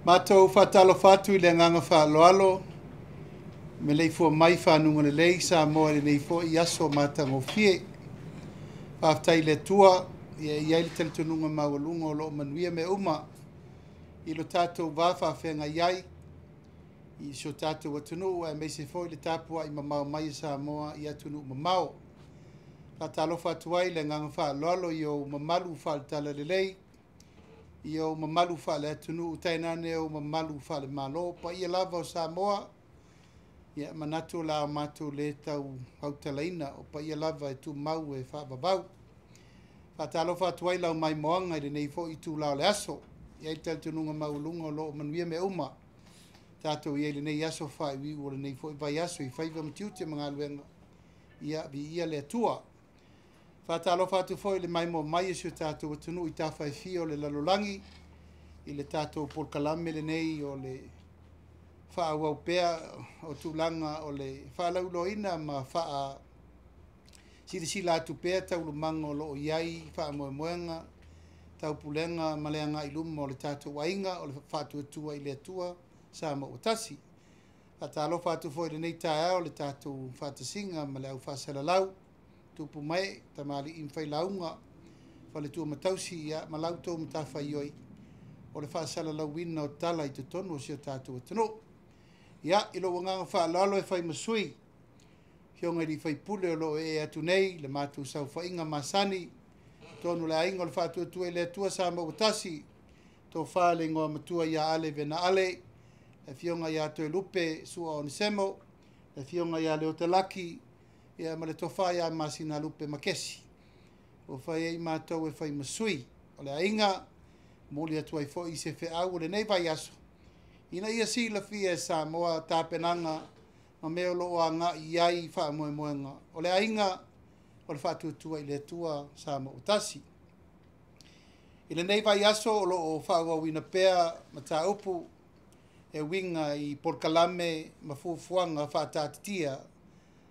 Mātou whatalo whatu I le nganga whaaloalo, me lei fua mai whanunga le lei sa moa le nei fua I aso mātango fie. Whaftai le tua, ia le teletununga mawalunga o loo manuia me uma, I lo tātou wāwha whenga iai, I so tātou watunu, e me se foi le tāpua I mamau mai sa moa I atunu mamau. Whatalo whatu ai le nganga whaaloalo I o mamalu whaalitala le lei, I o mamalu whaale atunu utainane o mamalu whaale malo, pa ia lava o Samoa, ia manatu la o matu le tau hautalaina, o pa ia lava e tu mau e whaavavau. Whatalo whatu ai lau mai moanga I le nei fo I tu lao le aso, ia I taltununga maulunga o loo manuia me uma, tātou ia le nei aso whae wiu o le nei fo I vai aso I whaiva mtiute mga luenga, ia vi ia le atua. Whatalo whatu foi le mai mo mai isu tātou atunu I tā whai fio le lalolangi, I le tātou polkalame le nei o le whaawau pea o tūlanga o le whaalauloina ma whaa sirisila atu pea tau lumanga o loo iai, whaa moemoenga, tau pulenga maleanga I luma o le tātou wainga o le whatu atua I le atua sa mo otasi. Whatalo whatu foi le nei tae o le tātou whatasinga ma le au whasalalau, tupu mai tamali I mwhai launga whale tua matausi ia malau tau matawhai oi o le whaasala lauina o tala I te tonu o si o tātou atano. Ia ilo wanganga whaalalo e whai masui hionga I whai pule o lo e atu nei le mātou sau whainga masani tonu le ainga o le whātua tua I le atua sa mawatasi tō whaale ngoa matua ia ale vena ale e fionga ia to e lupe sua o nisemo e fionga ia leo te laki ia ma le tofa ia masina lupe makesi. O whai ei mātou e whai masui. O le ainga, moli atu ai fo I se whe au le nei vai aso. Ina ia si la fia e Samoa tāpenanga ma meo loo a ngā iai wha moe moenga. O le ainga, o le whatu tua I le tua Samoa utasi. I le nei vai aso o loo whauawina pea ma tā upu e winga I porkalame ma fufuanga whatātitia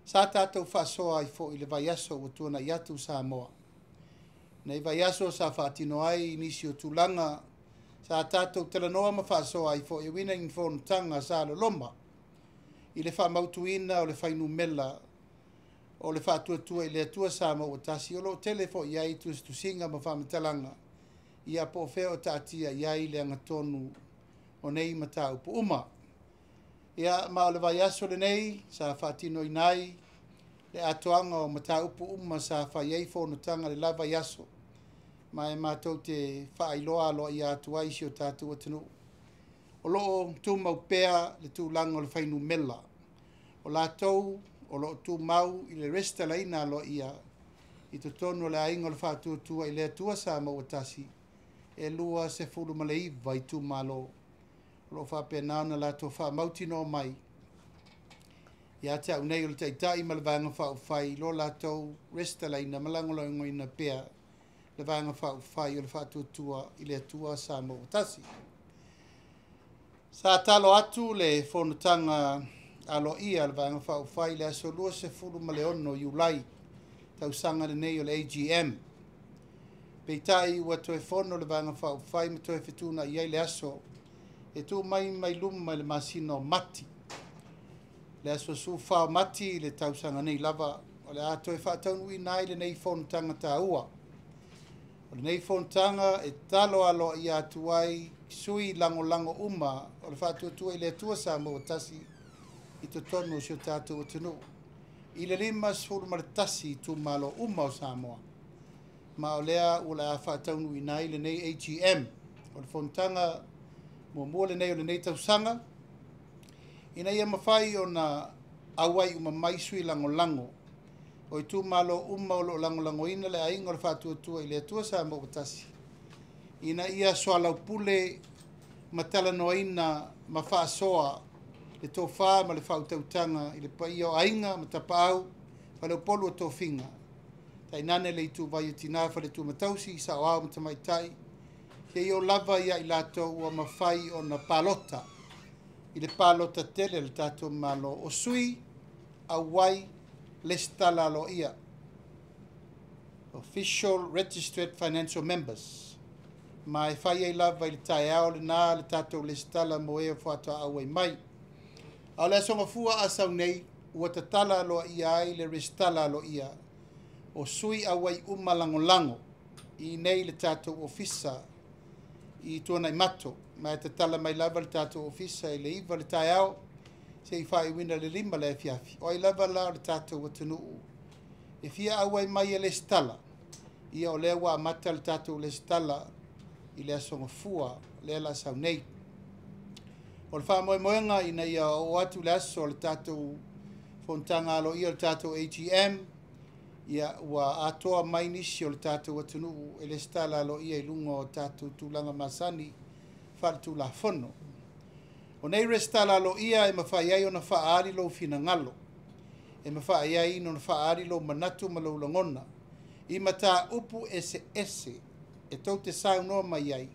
sa tātou whasoa I fo I le vai aso o tuana I atu Samoa. Nei vai aso sa whaatino ai nisi o tūlanga sa tātou telanoa ma whasoa I fo I wina in whonutanga sa lo loma. I le whamautuina o le whainu mela o le whaatuatua I le atua Samoa o tasi o lo tele fo I ai tusinga ma whamatalanga I a po feo tātia I ai le angatonu o nei mata upu uma. Ia ma o le vai aso le nei, sa whaatino I nai, le atoanga o mata upu uma sa whaiei whonutanga le lava yaso. Ma e mātou te whaailoa loa I atua isi o tātou atanu. O loo tū mau pea le tū langa o le whainu mela. O lātou, o loo tū mau I le resta laina loa ia. I to tono le ainga o le whaatuatua I le atua sa mawatasi. E lua se fulu maleiva I tū malo. Lo fa penana la to fa mautino mai ya ta unei o tai ma le vanga fa fai lo la to resta la ina malango lo ina pea le vanga fa fai o le fa tua I le tua sa mo tasi sa talo atu le fonutanga alo ia le vanga fa fai le so lo se fulu ma le ono Julai tau sanga le nei o le AGM peitai wa to e fono le vanga fa fai me to e fituna ia le aso e tu mai luma le masino mati. Le aso su wha mati le tausanga nei lava o le ato e whaataunu I nai le nei whontanga tā ua. O le nei whontanga e talo alo I atu ai sui lango uma o le whaatuatua I le atua sa mo tasi I to tonu o sio tātou atunu. I le lima sfuru maritasi tu malo uma o Samoa. Ma o lea o le a whaataunu I nai le nei AGM o le whontanga mo le nei o le nei tausanga. Ina ia mawhai o na awai uma maisui lango. O I tū malo uma o lo lango ina le ainga o le whātuatua I le atua sa mo batasi. Ina ia soa lau pule matala noaina ma whaasoa le tō whā ma le whautautanga I le pai o ainga ma tapau whale o polu o tō whinga. Tai nane le I tū vai o tina whale tū matausi sa o au matamaitai. Ke I o lava ia I lato ua mawhai o na palota. I le palota tele le tato malo o sui a wai le stala lo ia. Official Registered Financial Members. ma e whai ei lava i le tae ao le nā le tātou le stala mo e o whātua au ai mai. Au le songa fua asau nei, ua ta tala aloa ia ai le restala alo ia, o sui au ai lango lango, i nei le tātou ofisa, i tuana i mato, ma e ta tala mai lava le tātou ofisa i le iwa le tae ao, se i whai wina le lima le fiafi. O i lava la le tātou wa tunuu. E fia au ai mai e le stala, ia o lea wa amata le tātou le stala, i le asonga fua, le la sau nei. O le wha moe moenga ina ia o atu le aso le tātou fontanga alo ia le tātou ATM, ia ua atoa mai nisi o le tātou atunu e le stala alo ia i lunga o tātou tūlanga masani, whare tūla whono. O nei re stala alo ia e mawhai ai o na whaari lo fina ngalo, e mawhai ai no na whaari lo manatu ma lo langona, i mata upu ese ese, e tau te sau noa mai ai,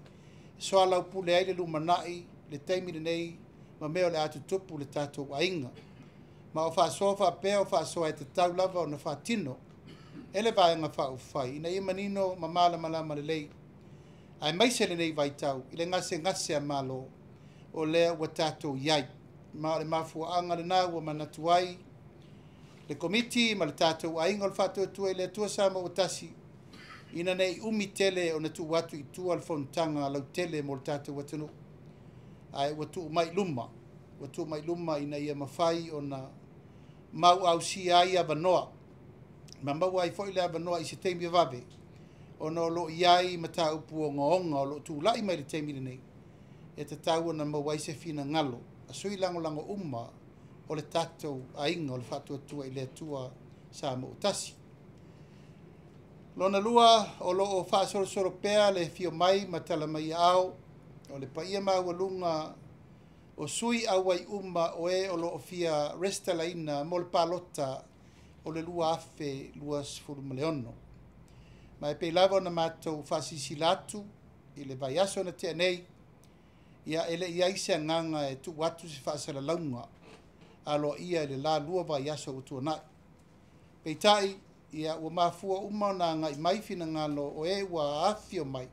so ala upu le ai le lumanai, le teimire nei, ma meo le atu tupu le tātou ainga. Ma o whaasoa whaapea o whaasoa e te tau lava o na whaatino, ele vaenga whau whai, ina i manino ma mala malama le lei, ai maise le nei vai tau, i le ngase a malo, o lea ua tātou iai, ma o le mafua anga le nā ua manatu ai, le komiti ma le tātou ainga o le whātua tua i le tua sama o tasi, ina nei umi tele o na tu watu i tua le fontanga lau tele mo le tātou watunu. Ai watu mai luma ina ia mawhai o na mau au si ai a vanoa. Ma mau ai fo i le a vanoa i se teimi vave. O na lo iai ma tā upu o ngaonga o lo tu lai mai le teimi nei. E te tau na mau ai se fina ngalo. A sui lango uma o le tātou ainga o le whatua tua i le tua sa mo utasi. Lona lua o lo o whaasoro pea le fio mai ma tala mai au o le paia maualunga o sui awai uma o e o lo o fia restalaina mo le palota o le lua afe luas furumaleono. Ma e peilava na mātou whasisilatu i le vai aso na te nei ia ele iai se nganga e tu watu se whaasala launga alo ia le la lua vai aso o tuanai. Peitai ia ua mafua uma na ngai mai fina ngalo o e ua afio mai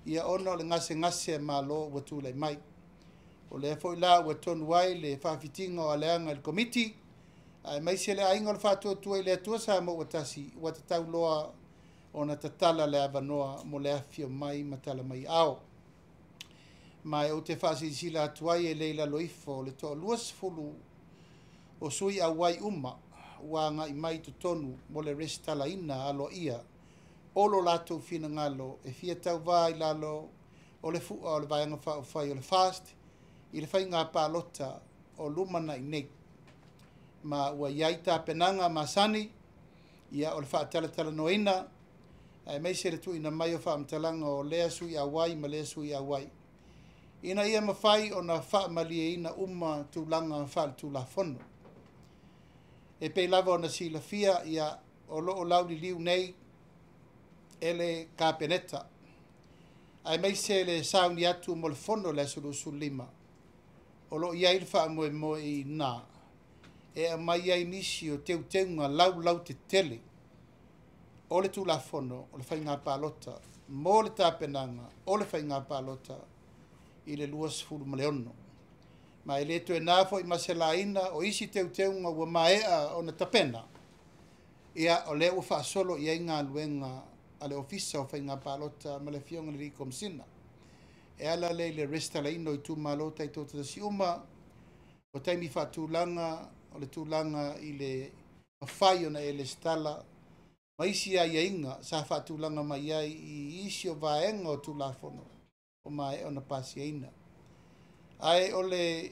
ia ono le ngase malo ua tūlai mai. O le fo la ua tonu ai le whaafitinga o aleanga le komiti ai mai se le ainga o le whātua tua i le atua sa mo ua tasi ua tatau loa o na tatala le avanoa mo le afio mai matala mai ao. Mai o te whaasisila atuai e leila loifo le toa luas fulu o sui awai uma ua ngai mai tu tonu mo le restala ina alo ia o lo lato fina ngalo e fia tau vai lalo o le fua o le vaianga whai o le fast i le whai ngā pālota o lumana i nei. Ma ua iai tā penanga masani ia o le whaatala noina e mei se le tu ina mai o whaamtalanga o lea sui awai ma lea sui awai. Ina ia mawhai o na whaamalie ina uma tūlanga whaal tūla whono. E pei lava o na sila fia ia o loo lauli liu nei ele kāpeneta. Ai mei se le sauni atu mo le whono le sulusu lima. O loo iai le wha moe i nā. E a mai ai nisi o teunga lau te tele. O le tūla whono, o le whai ngā pālota, mo le tāpenanga, o le whai ngā pālota, i le luas furu maleono. Ma e leto e nāfo i maselaina o isi teunga ua maea o na tapena. Ia o le ua whaasolo i ngā luenga a le ofisa o whai ngā pālota ma le fionga le rikom sina. E ala le resta leino i tū malota i tōtata si uma o taimi whaatūlanga o le tūlanga i le mawhai o na e le stala ma isi a inga sa whaatūlanga mai ai i isi o vaenga o tūla whono o mai o na pasi aina. Ai o le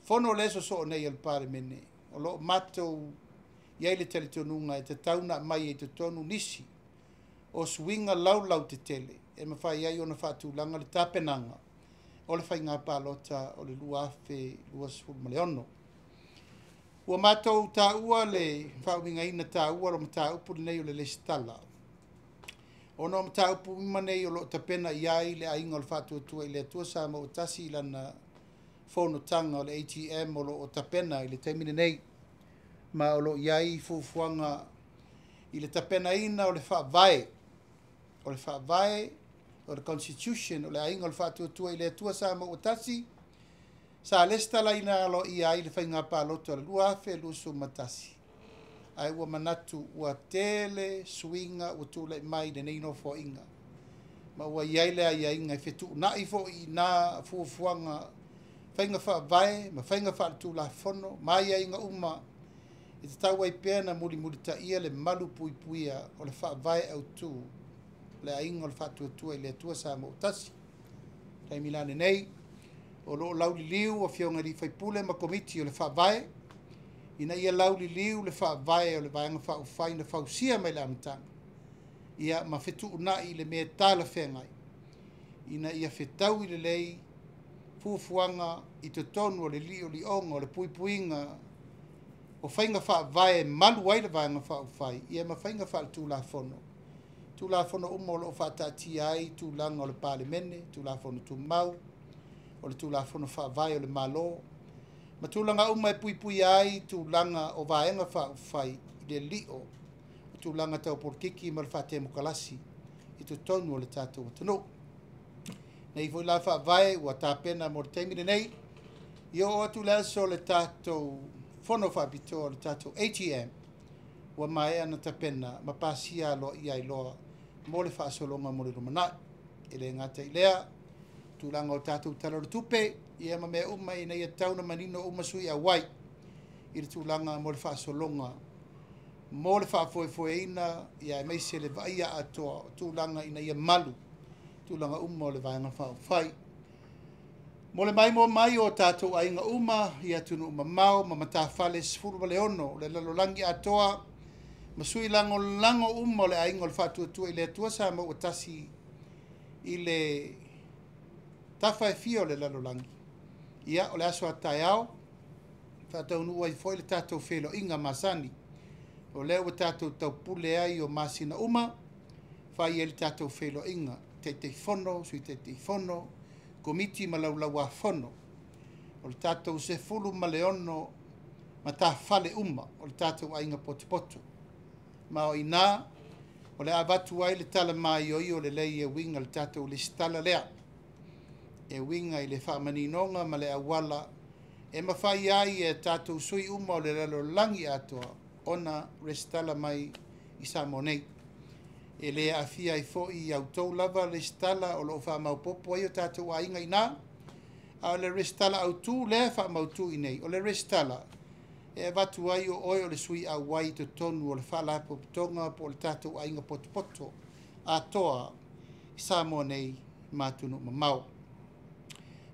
whono le so nei al pare mene o lo matou iai le teletonunga e te tauna mai e te tonu nisi o swinga lau te tele e mawhai ai o na whaatūlanga le tāpenanga o le whai ngā pālota o le lua afe luas furumaleono. Ua mātou tā ua le whauminga ina tā ua lo mata upu nei o le stala. O no mata upu ima nei o lo tapena iai le ainga o le whātua tua i le atua sa mo utasi i lana whono tanga o le ATM o lo tapena i le taimine nei. Ma o lo iai fufuanga i le tapena ina o le whaavae. O le whaavae o le Constitution o le ainga o le whātuatua i le atua sa mo utasi, sa lesta la ina alo i ai le whainga pāloto le lua afe lusu matasi. Ai ua manatu ua tele suinga ua tūle mai le neino fo inga. Ma ua iaile ai ainga i whetu na i fo i nā fuafuanga whainga wha vai, ma whainga wha tu la fono, mai ainga uma i te tau ai pēna muli ta ia le malu pui puia o le wha vai au tū le ainga o le wha tua i le tua sa mo utasi. Tai milane nei, o loo lauli liu o fionga ri whaipule ma komiti o le wha vai, ina ia lauli liu le wha vai o le vaenga wha ufai na whausia mai le amatanga. Ia ma whetu unai le mea tala whengai. Ina ia whetau i le lei fuafuanga i te tonu o le li o li onga o le pui puinga o whainga wha vai malu ai le vaenga wha ufai. Ia ma whainga wha le tūla fono. Tūla fono umo o le whata ti ai, tūlanga o le pāle mene, tūla fono tū mau, o le tūla fono wha vai o le malo. Ma tūlanga uma e pui pui ai, tūlanga o vaenga wha ufai i le li o tūlanga tau porkiki ma le whate mukalasi i tu tonu o le tātou o tunu. Nei voi la wha vai ua tāpena mo le teimine nei, i o atu le aso le tātou whono whabito o le tātou ATM, ua mai ana tāpena ma pāsia loa i ai loa mo le whaasolonga mo le romanai. E le ngata i lea, tūlanga o tātou talo le tupe, i ema mea uma i nei a tauna manino uma sui a wai, i le tūlanga mo le whaasolonga mo le whaafoefoeina ia e meise le vaia atoa tūlanga ina ia malu tūlanga uma o le vaenga whaofai. Mo le mai o tātou ainga uma ia tunu uma mau ma matawhale sifuru wale ono le lalolangi atoa ma sui lango uma o le ainga o le whatuatua i le atua sa ma utasi i le tawhai fio le lalolangi. Ia o le aso atai au whatau nua i foi le tātou whelo inga masani o leo wa tātou tau pule ai o masina uma, whai e le tātou whelo inga, te whono, sui te whono, komiti ma laulaua whono, o le tātou se fulu ma leono, ma tā whale uma, o le tātou ainga potopoto. Ma o ina, o le avatu ai le tala mai o le lei e winga le tātou le stala lea, e winga i le whamaninonga ma le awala, e mawhai ai e tātou sui uma o le lalo langi atoa, ona restala mai i Samonei. E le afia i fo i autou lava le stala o lo wha maupopo ai o tātou a inga ina. A le restala autu le wha mautu i nei. O le restala e watu ai o oi o le sui a wai to tonu o le whalapo tonga po le tātou a inga poto a toa i Samonei mātunu mamau.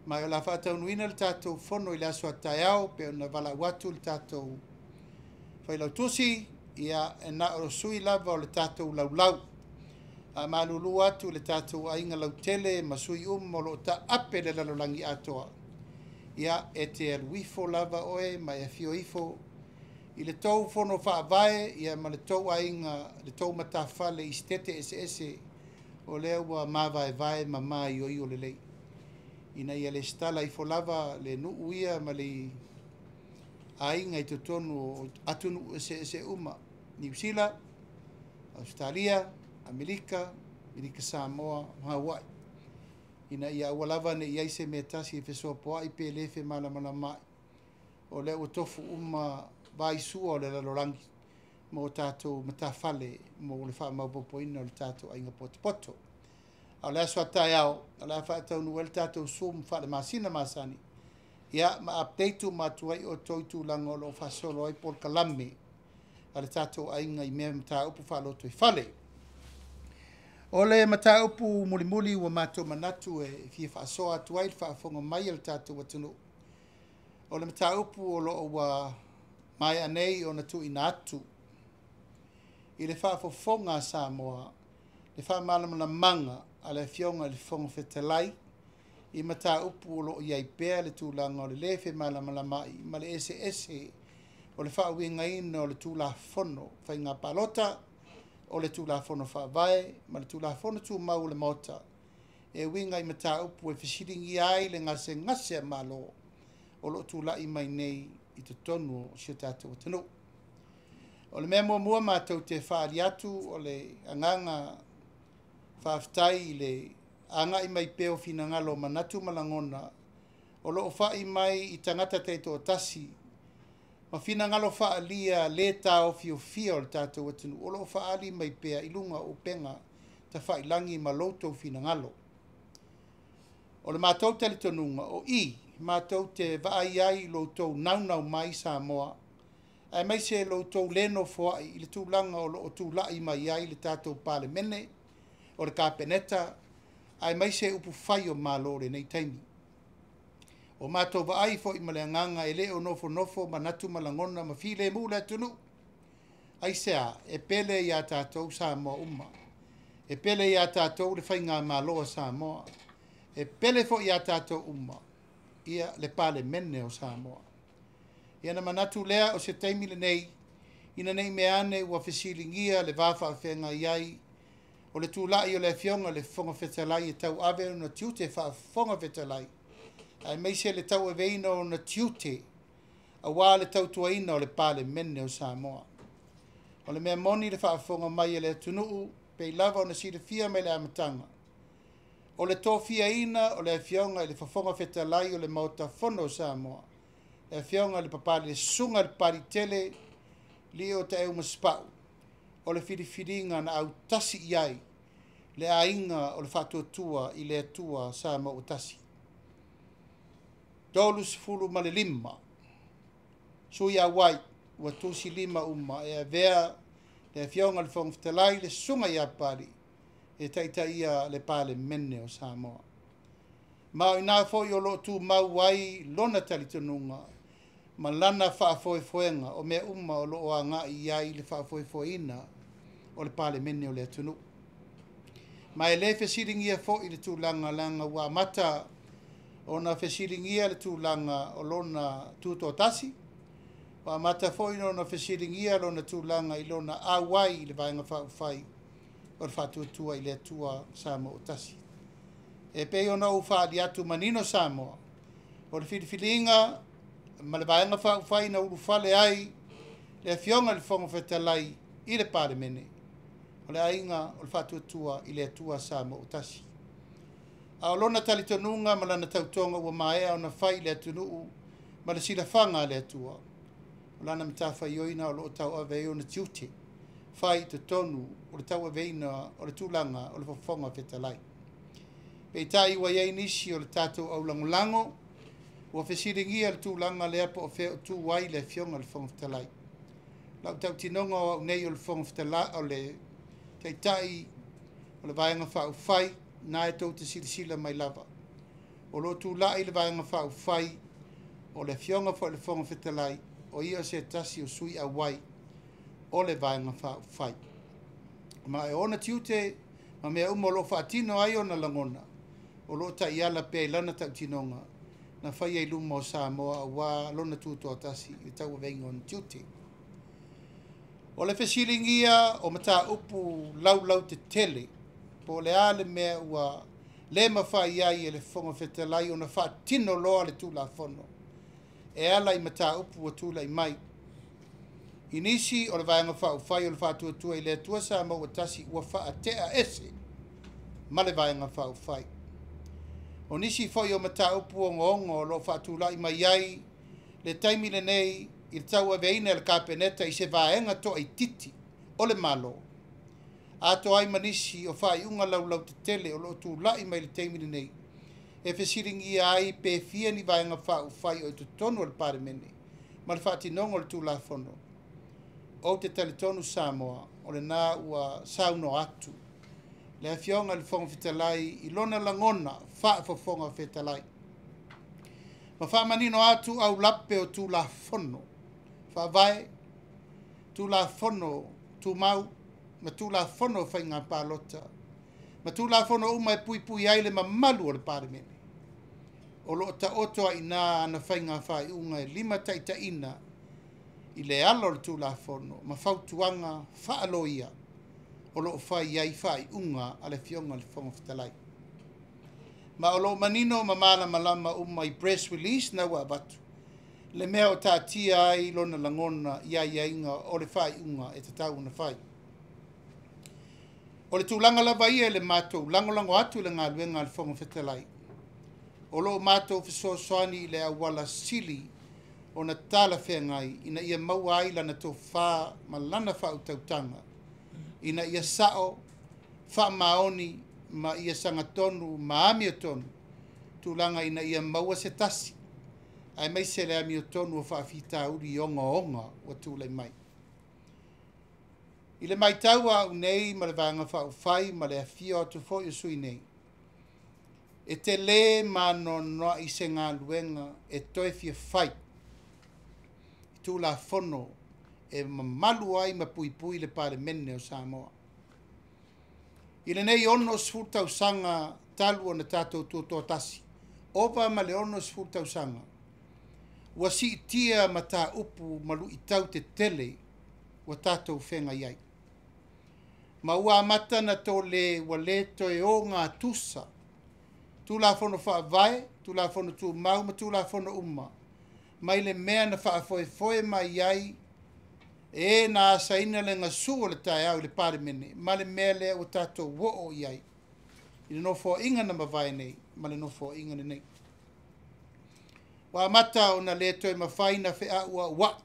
Mai o la whatau nuina le tātou whono i le aso atai au pe ona wala watu le tātou whailau tusi, ia e na o sui lava o le tātou laulau. A malulu atu le tātou ainga lau tele, ma sui mo lo ta ape le lalolangi atoa. Ia e te aluifo lava oe, ma e fio ifo. I le tau whono whaavae, ia ma le tau ainga, le tau matawhale i stete ese o lea ua mawae vae ma mai o i o le lei. Ina ia le stala i fo lava le nuu ia ma le ainga i tonu atunu ese uma New Zealand, Australia, Amerika Samoa, Hawaii. Ina ia walava ne ia se metasi fe so po ai pe le fe mala mai. O le o tofu uma vai su o le lorangi mo tato matafale mo le fa mau popo ina le tato ainga poto. A le so taiao, ala fa tonu el tato sum fa le masina masani. Ia ma update ma tuai o toitu langolo fa solo ai por kalame ale tatou ainga i mea mata upu fa loto i fale o le mata upu mulimuli ua matou manatu e fia fa soa tuai fa fonga mai ale tatou atunu o le mata upu o lo ua mai anei ona tu ina atu i le fa fonga Samoa le fa malama manga ale fionga le fonga fetalai i mata upu lo ia i pea le tūlanga o le lefe malama mai ma le ese o le whaawinga ina o le tūla whono whainga palota o le tūla whono whaavae ma le tūla whono tū mau le mota e winga i mata upu e whisiringi ai le ngase malo o lo tūla i mai nei i te tonu o sio tātou o tanu. O le mea mua mātou te whaari atu o le anganga whaaftai i le anga I mai peo fina ngalo manatu malangona o lo fai mai I tangata te to tasi ma fina ngalo fa alia le tao fio fio o tato watunu o lo fa ali mai pea ilunga o penga ta fai langi ma loto fina ngalo o le mātou tali tonunga o I mātou te vaai ai loto naunau mai Samoa ai mai se loto leno foai I le tūlanga o lo tūlai mai ai le tātou pale mene o le kapeneta ai mai se upu fai o mālore nei taimi. O mātou vaai fo I maleanganga e le o nofo manatu malangona ma file mula tunu. Ai sea e pele ia tātou Samoa umma. E pele ia tātou le whainga māloa Samoa. E pele fo ia tātou umma. Ia le pale mene o Samoa. Ia na manatu lea o se taimi le nei. Ina nei meane ua fesilingia le vafa a whenga iai. O le tūlai o le fionga le fonga fetalai e tau ave o na tiute wha fonga fetalai. Ai meise le tau e veina o na tiute. A wā le tau tuaina o le pale mene o Samoa. O le mea moni le wha fonga mai e le tunuu. Pei lava o na si le fia mai le amatanga. O le tō fia ina o le fionga i le whafonga fetalai o le mauta fono o Samoa. Le fionga le papali le sunga le paritele li o te euma spau. O le whiriwhiringa na au tasi iai, le ainga o le whatuatua I le atua sa ma o tasi. Dolu sifuru ma le lima, sui a wai, ua tusi lima uma, e a vea, le fionga le whongfitalai, le sunga ia pari, e taita ia le pale mene o Samoa. Mau ina fo I o lo tu mau wai lona talitonunga, ma lana whaafoefoenga o mea uma o loo a ngā iai le whaafoefoeina o le pale mene o le atunu. Ma e le whesiringia fo I le tūlanga langa ua mata o na whesiringia le tūlanga o lona tūtotasi. Wa mata fo I na whesiringia lona tūlanga I lona awai I le vaenga whaufai o le whatuatua I le atua Samoa o tasi. E pei ona u whaali atu manino Samoa o le whiriwhiringa ma le vaenga whaufai na uru whale ai le fionga le whonga whetalai I le pare mene o le ainga o le whatuatua I le atua Samoa o tasi. A o lona talitonunga ma lana tautonga ua maea o na whai le atunuu ma le silafanga le atua. O lana mitafa ioina o lo tau ave o na tiute whai te tonu o le tau aveina o le tūlanga o le whonga whetalai. Pei tai ua iei nisi o le tātou au langolango ua whesiringia le tūlanga le apo o wheo tū wai le fionga le whonga whetalai. Lau tau tinonga o nei o le whonga whetalai o le teitai o le vaenga whai na e tau te silisila mai lava. O lo tūlai le vaenga whai o le fionga fo le whonga whetalai o ia se tasi o sui a wai o le vaenga whai. Ma e ona tiute ma mea lo whaatino ai ona langona o lo ta iala pe lana tau tinonga na whai ei luma o Samoa a wā lona tūtoa tasi I tau venga on tiute. O le whesiringia o mata upu lau te tele po le ale mea ua le mawhai ai e le whonga whetalai o na whaatino loa le tūla whono. E ala I mata upu o tūla I mai. Inisi o le vaenga whai o le whatuatua I le atua Samoa o tasi ua whaatea ese ma le vaenga whai. O nisi whai o mata upu o ngongo o lo whaatula I mai ai le taimi le nei I le tau aveina le kapeneta I se vaenga to ai titi o le malo. Ato ai manisi o whai unga lau te tele o lo tūla I mai le taimi le nei. E whesiringi ai pe fia ni vaenga whai o tu tonu o le pare mene. Ma le whaatinongo le tūla whono. O te talitonu Samoa o le nā ua sauno atu. Le fionga le whonga whetalai I lona langona whaafofonga whetalai. Ma whaamanino atu au lape o tūla whono. Whaavai, tūla whono, tū mau, ma tūla whono whainga pālota. Ma tūla whono umai pui aile ma malu o le pare mene. O lo ta otoa I nā ana whainga whai unga e 5 taita ina I le alo le tūla whono, ma whautuanga whaaloia o lo whai ai whai unga a le fionga le whonga whetalai. Ma o lo manino ma mala malama umai press release na wa batu. Le mea o tātia ai lona langona ia inga o le whai unga e te tau na whai. O le tūlanga lava ia le mātou langolango atu le ngā luenga le whonga whetalai. O lo mātou whesoasoani le awala sili o na tala whengai ina ia maua ai lana tō whā ma lana whautautanga. Ina ia sao, wha maoni, ma ia sangatonu, ma amia tonu, tūlanga ina ia maua se tasi. Ai mai se le amia tonu o whaafita uri onga o tūlai mai. I le mai taua unei ma le vanga whaufai ma le afia o tu fo i sui nei. E te le mano noa i se ngā luenga e toe fia whai. I tū la whono e mamalu ai ma pui pui le pare mene o Samoa. I le nei ono sfurtau sanga talu o na tātou tūtoa tasi. Opa ma le ono sfurtau sanga. Ua si tia ma tā upu malu i tau te tele wa tātou whenga iai. Ma ua amata na tō le wa le toe o ngā tusa. Tu la fono wha vai, tu la fono tu mau, ma tu la fono uma. Mai le mea na wha foe mai iai, e nā saina le ngā sua le tai au le pare mene, ma le mea le o tātou wo o iai. I le no fo inga na mawai nei, ma le no fo inga nei. Wa amata o na le toe mawhai na whea ua wa.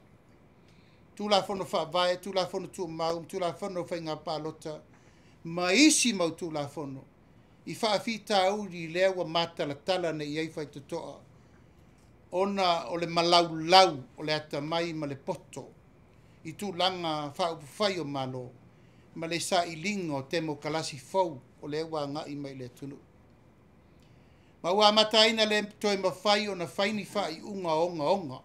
Tu la fono wha vai, tu la fono tu mau, tu la fono whai ngā pālota, ma isi mau tu la fono. I whaafita auri lea wa mata la tala na iai whai tutoa. Ona o le malau lau o le ata mai ma le poto. I tu langa whai o malo. Ma le sa i linga o temo kalasi fau o le wa ngai mai le tunu. Ma ua mata ina le toi mawhai o na whaini whai unga onga.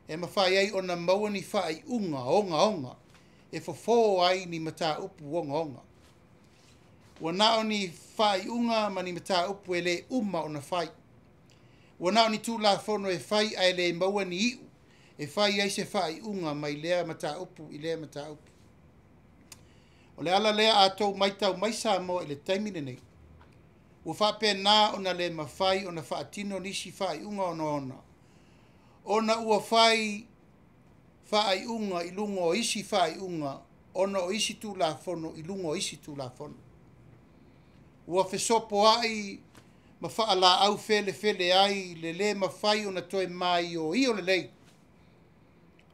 E mawhai ai o na mawani whai unga. E fofo ai ni mata upu onga. Wa nao ni whai unga ma ni mata upu e le uma o na whai. Wa nao ni tū la whono e whai ai le maua ni iu. E whai ai se whai unga mai lea mata upu i lea mata upu. O le ala lea a tau maitau maisa mo i le taimine nei. Ua whape nā o na le mawhai o na whaatino nisi whai unga ona. Ona ua whai unga i lungo o isi whai unga. Ona o isi tū la whono i lungo o isi tū la whono. Ua whesopo ai ma whaala au fele ai le mawhai o na toi mai o i o le lei.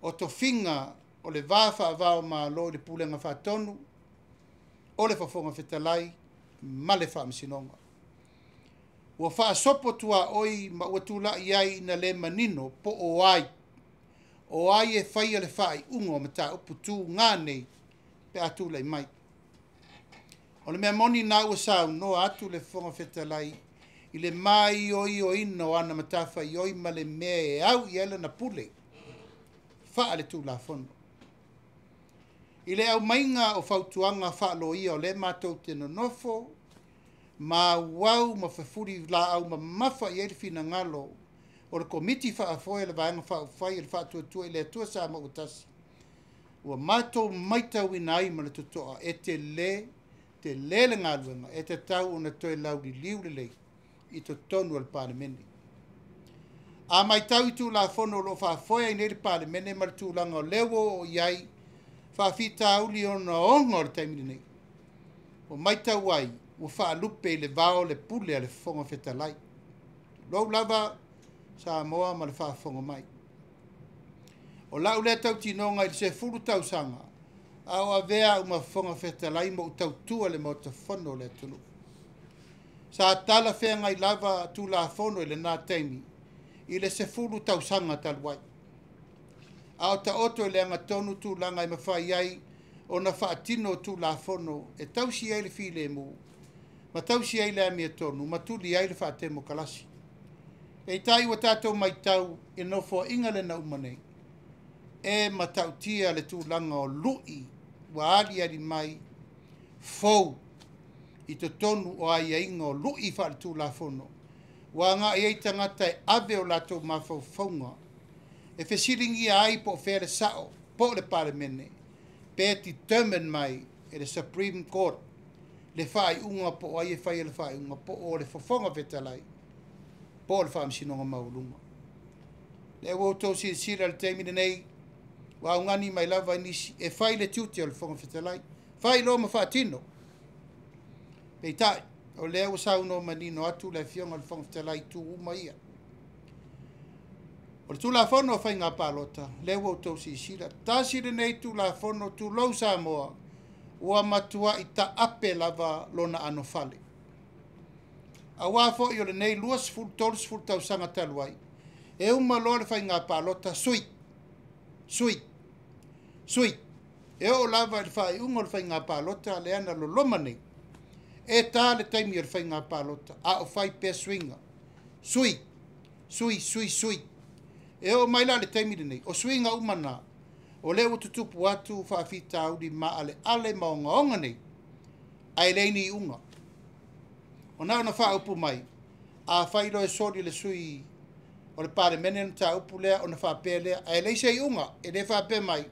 O to finga o le vāwha avao ma lo le pulenga whatonu, o le whafonga whetalai, ma le whaamsinonga. Ua whaasopo tua oi ma ua tūla iai na le manino po o ai. O ai e whaia le whai ungo ma tā upu tū ngānei pe atūlai mai. O le mea moni nā ua sau no atu le whonga whetalai i le mai o ino ana matawha i oi ma le mea e au i ele na pule. Wha le tū la whono. I le au mainga o whautuanga whaalo ia o le mātou te nonofo, ma wau ma whawhuri la au ma mawha i ele whina ngalo o le komiti whaafoe le vaenga whaafai le whaatuatua i le atua sa ma utasi. Ua mātou maitau ina ai ma le tutoa e te le ngā luenga e te tau o na toi lau li liu le lei i to tonu al pālemene. A mai tau i tū la whono lo whaafoe i nere pālemene ma le tūlanga o lewo o iai whaafita auli o na onga o le taimini nei. O mai tau ai ua whaalupe le vao le pule a le whonga whetalai. Lou lava sa moa ma le whaafonga mai. O lau le tau tinonga i le se furu tau sanga au a vea uma whonga whetalai mo utau tua le mo te whono le tunu. Sa tala whea ngai lava tū la whono i le nā teimi i le se furu tau sanga taluai. Ao ta oto i le anga tonu tū langa i mawhai ai o na whaatino tū la whono e tausi ai le while mu, ma tausi ai le amia tonu, ma tūli ai le whaatemo kalasi. E tai wa tātou mai tau e no fo inga le na umanei. E ma tautia le tū langa o lui wa ali ali mai fou i te tonu o ai inga o lui wha le tū la whono. Wa ngā i tangata e ave o lato mawhau whaunga. E whesiringi ai po where sao, po le paramene, pe determine mai e le Supreme Court, le whai unga po ai e whai le whai unga po o le whawhonga whetalai, po le whaamsinonga maulunga. Le woto si sira le teimine nei, wa ungani mai lava nisi, e whai le tuti o le whonga whetalai, whai lo ma whaatino, Peitai, o lea ua sauno manino atu le fionga le whangawhitalai tu uma ia. O le tulafono fai ngā pālota, le ua utau si sira. Tāsi le nei tulafono tu lau Samoa, ua matua i ta ape lava lona ano fale. A wafo i o le nei luas ful tols ful tau sanga taluai. E uma loa le fai ngā pālota, sui, sui, sui. E o lava le fai ungo le fai ngā pālota, le ana lo loma nei. E tā le taimi o le fai ngā pālota, a o fai pē swinga. Sui, sui, sui, sui. E o maila le taimi le nei, o swinga umana, o le ututupu atu whaafita au di maa ale maonga onga nei, ai leini unga. O nao na wha upu mai, a whailo e sori le sui, o le pare mene na ta upu lea, o na wha pē lea, ai leise i unga, e le wha pē mai,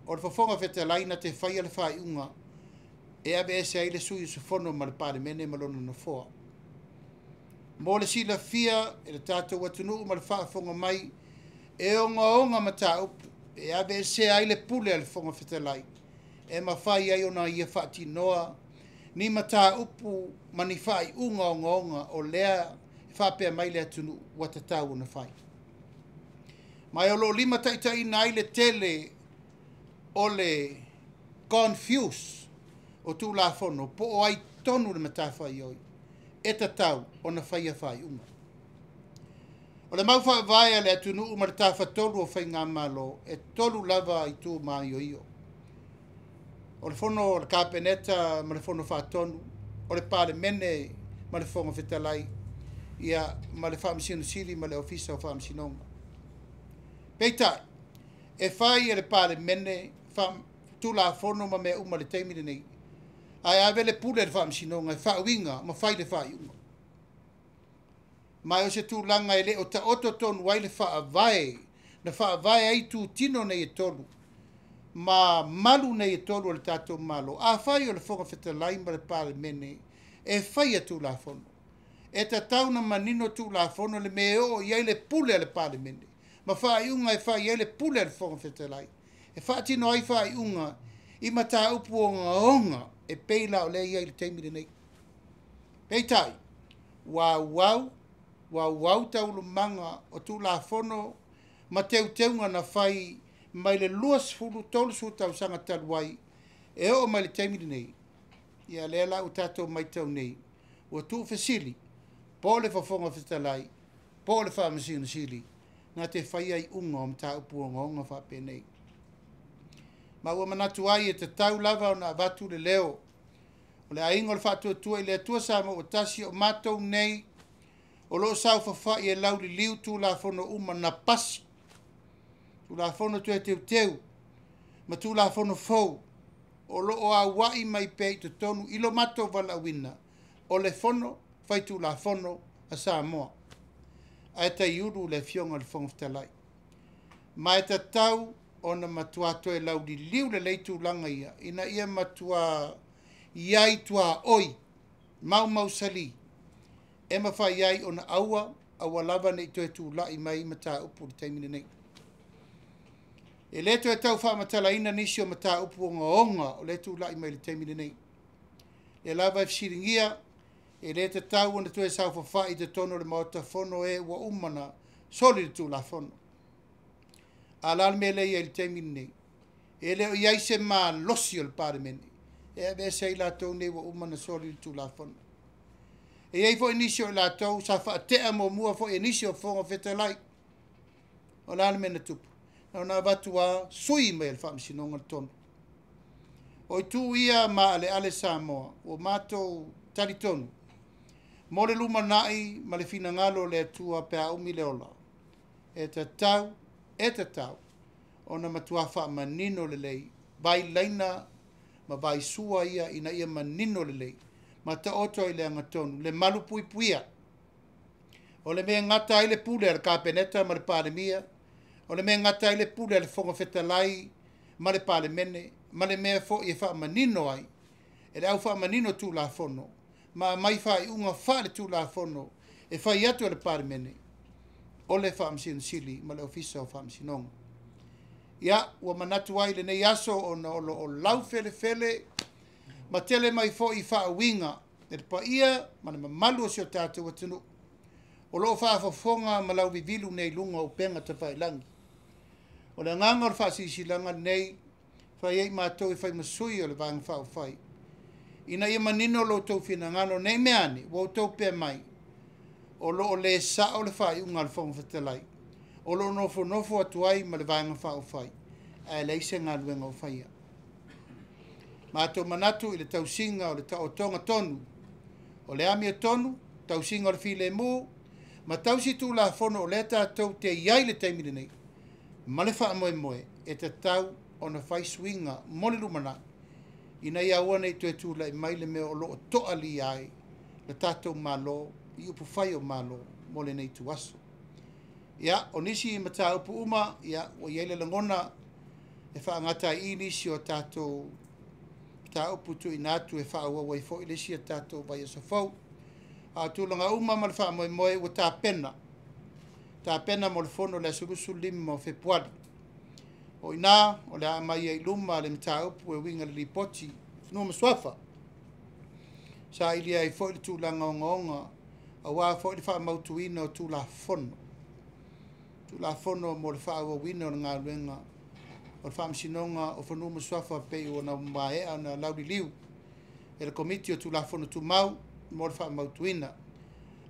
o le whafonga whete laina te whaia le wha i unga, e abe ese ai le sui se fono ma le pare mene malona na foa. Mo le sila fia, e le tātou atunu ma le whaafonga mai, e onga ma ta upu, e abe ese ai le pule le whafonga whete lai, e ma whai ai ona ia whaati noa, ni ma ta upu mani whai unga o lea, e whapea mai le atunu watatau na whai. Mai o lo lima taitai na ai le tele, o le confuse, o tu la fono, po o ai tonu le matawhai oi, e tatau o na whaia whai unga. O le mau wha vaia le atunu uma le tawha tolu o whai ngā malo, e tolu lava i tū mai o io. O le fono o le kāpeneta ma le fono wha tonu, o le pāle mene ma le fonga whitalai, ia ma le whaamisino siri ma le ofisa o whaamisinonga. Peitai, e whai e le pāle mene, tu la fono ma mea uma le teimine nei, ai ave le pule le whaamisinonga, e whauinga ma whai le whai unga. Mai o se tūlanga e le o ta oto tonu wai le whaavae, na whaavae ai tū tino nei e tolu, ma malu nei e tolu o le tātou malo, a whai o le whonga whetalai ma le pāle mene, e whai a tū la fono. E ta tauna manino tū la fono le me o iai le pule le pāle mene, ma whai unga e whai iai le pule le whonga whetalai. E whaatino ai whai unga, i mata upu onga, e peila o le iai le teimire nei. Peitai, wau taulu manga o tu la fono ma teunga na whai mai le luas fulu tolu su tau sanga taluai e o mai le teimiri nei. Ia le la utato mai tau nei. O tu fesili, po le whafonga whitalai, po le whaamisina sili, na te whai ai unga o mta upu onga whape nei. Ma ua manatu ai e te tau lava o na vatu le leo. O le aingo le whaatua tua i le atua sama o tasi o matou nei, o lo sau whawhai e lau li liu tū la fono uma na pasi. Tū la fono tu e teu, ma tū la fono fau. O lo o a wai mai pei te tonu ilo mato wala wina. O le fono, fai tū la fono a Samoa. A e ta iuru le fionga le fonga whtalai. Ma e ta tau o na matua to e lau li liu le leitu langa ia. Ina ia matua iai tua oi, mau sali. E mawhai iai o na aua lava nei to e tū lai mai mata upu le taimine nei. E le to e tau wha matala ina nisi o mata upu onga o le tū lai mai le taimine nei. E lava e fsiringia, e le te tau ona to e sau whawhai te tono le maota fono e wa umana soli le tū la fono. A lal me le iai le taimine nei. E le o iai se maa losi o le pare mene. E ave se i la tau nei wa umana soli le tū la fono. E iai fo inisio i la tau, sa wha tea mo mua fo inisio fonga whetalai. O lal me na tupu. Nau na watua sui mai le whaamisinonga le tonu. O i tū ia ma ale Samoa, o mātou tari tonu. Mo le luma nai, ma le fina ngalo le atua pea umi le ola. E ta tau, o na matua wha manino le lei, vai laina, ma vai sua ia, ina ia manino le lei, ma ta oto i le angatonu, le malu pui puia. O le mea ngata i le pule al kāpeneta ma le pālemia, o le mea ngata i le pule al fonga whetalai, ma le pālemene, ma le mea fo i wha manino ai, e le au wha manino tū la fono, ma mai wha i unga wha le tū la fono, e wha i atu le pālemene, o le wha amsina sili, ma le ofisa o wha amsinonga. Ia, ua manatu ai le nei aso o lau fele, ma tele mai fo i wha winga, e te pa ia, mana mamalu o si o tātou atunu. O loo whaafafonga ma lau vivilu nei lunga o penga te whailangi. O le nganga o whaasisilanga nei, whai ei mātou e whai masui o le vanga whao whai. Ina ia manino lo tau whina ngano nei meani, wau tau pē mai. O loo le sa o le whai unga le whonga whatalai. O loo nofo atuai ma le vanga whao whai. A leise ngā luenga o whaia. Mātou manatu i le tausinga o le taotonga tonu. O le amia tonu, tausinga o le while mū, ma tausi tū la whono o le tātou te iai le taimine nei. Ma le wha moe moe, e te tau o na whai swinga mole lumana. Ina ia ua nei tue tū la i mai le mea o loo toa li ai, le tātou malo, i upu whai o malo, mole nei tu aso. Ia, o nisi i mata upu uma, ia, o iele langona, e wha ngata i nisi o tātou ta upu tu inatu e wha ua wai fo ilesi a tātou vai asa fau. A tūlanga uma ma le wha moe moe ua tā pena. Tā pena mo le fono le asulusu lima o Februari. O ina, o le amai e luma le mta upu e winga le lipoti, nua maswafa. Sa ili ai fo ili tūlanga o ngonga, a wā fo ili wha mautuina o tūla fono. Tūla fono mo le wha ua wina o ngā luenga, o le whaamsinonga o whanua maswafa pei o na maea na lauri liu. E le komiti o tūla fono tu mau, mo le wha mautuina.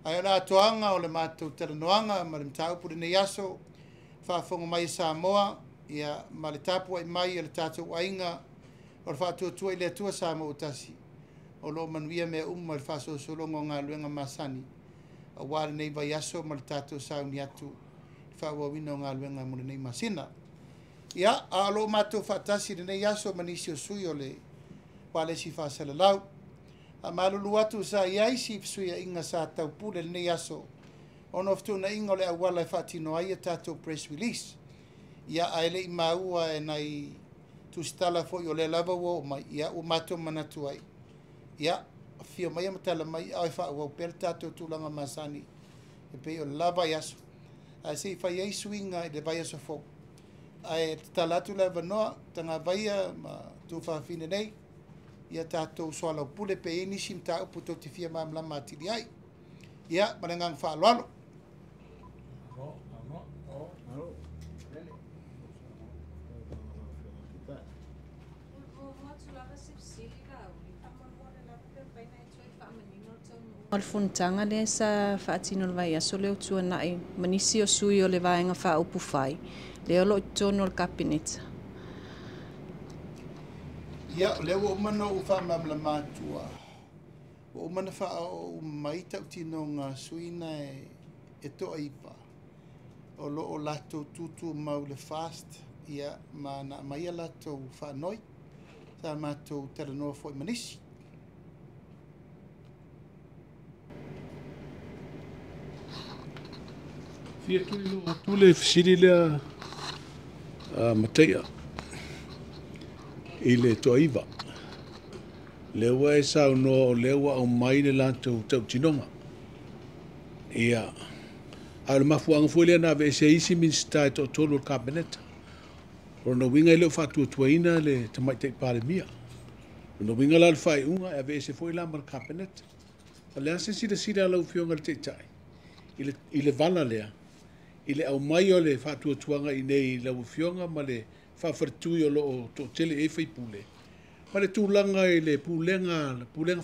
Ai la toanga o le mātou teranoanga, ma le mtaupu le nei aso, whaafonga mai Samoa, ia ma le tapua i mai e le tātou ainga, o le whaatuatua i le atua Samoa utasi. O lo manuia mea ma le whaasosolonga o ngā luenga masani. A wāle nei vai aso ma le tātou sauni atu, whaawawina o ngā luenga mo le nei masina. Ia, a lo mātou whaatasi le nei aso manisi o sui o le wāle si whaasalalau. A malulu atu sa iai si fsuia inga sa tau pule nei aso. Ono ftu na inga le awala e whaatino ai a tātou press release. Ia aele i maua e nai tustala fo i o le lava wo mai. Ia o mato manatu ai. Ia fio mai amatala mai au e wha wau per tātou tūlanga masani. E pe o lava i aso. A se i whai ei suinga i le vai aso fo. Ai talatu le vanoa tanga vaia ma tu whaafine nei. Ia tātou soalau pule pe e nisi mta upu tau te fia maamla matili ai. Ia, marengang whaaloalo. O le funtanga le sa whaatino le vai aso leo tua nai manisi o sui o le vaenga wha upu whai. Leo lo tono le kabineta. Ia, leo o mana o wha mamla mātua. O mana wha o mai tau tino ngā suina e toa ipa. O lo o lato tutu mau le fast. Ia, ma na mai a lato wha noi. Sa mātou teranoa fo i manisi. Fia kili lo tule fisiri lea mateia. I le toaiva. Lewa e sau no lewa o mai le lantou tau tinonga. Ia. A le mafuanga fuelea na ve se isi minsta e to tolu o kabineta. Rono winga i leo whatua tuaina le tamai te pare mia. Rono winga la le whai unga e ve se fuela mar kabineta. A lea se sida lau fionga le te tai. I le vala lea. I le au mai o le whatua tuanga i nei lau fionga ma le whawharitui o lo to tele e whai pule. Ma le tūlanga i le pulenga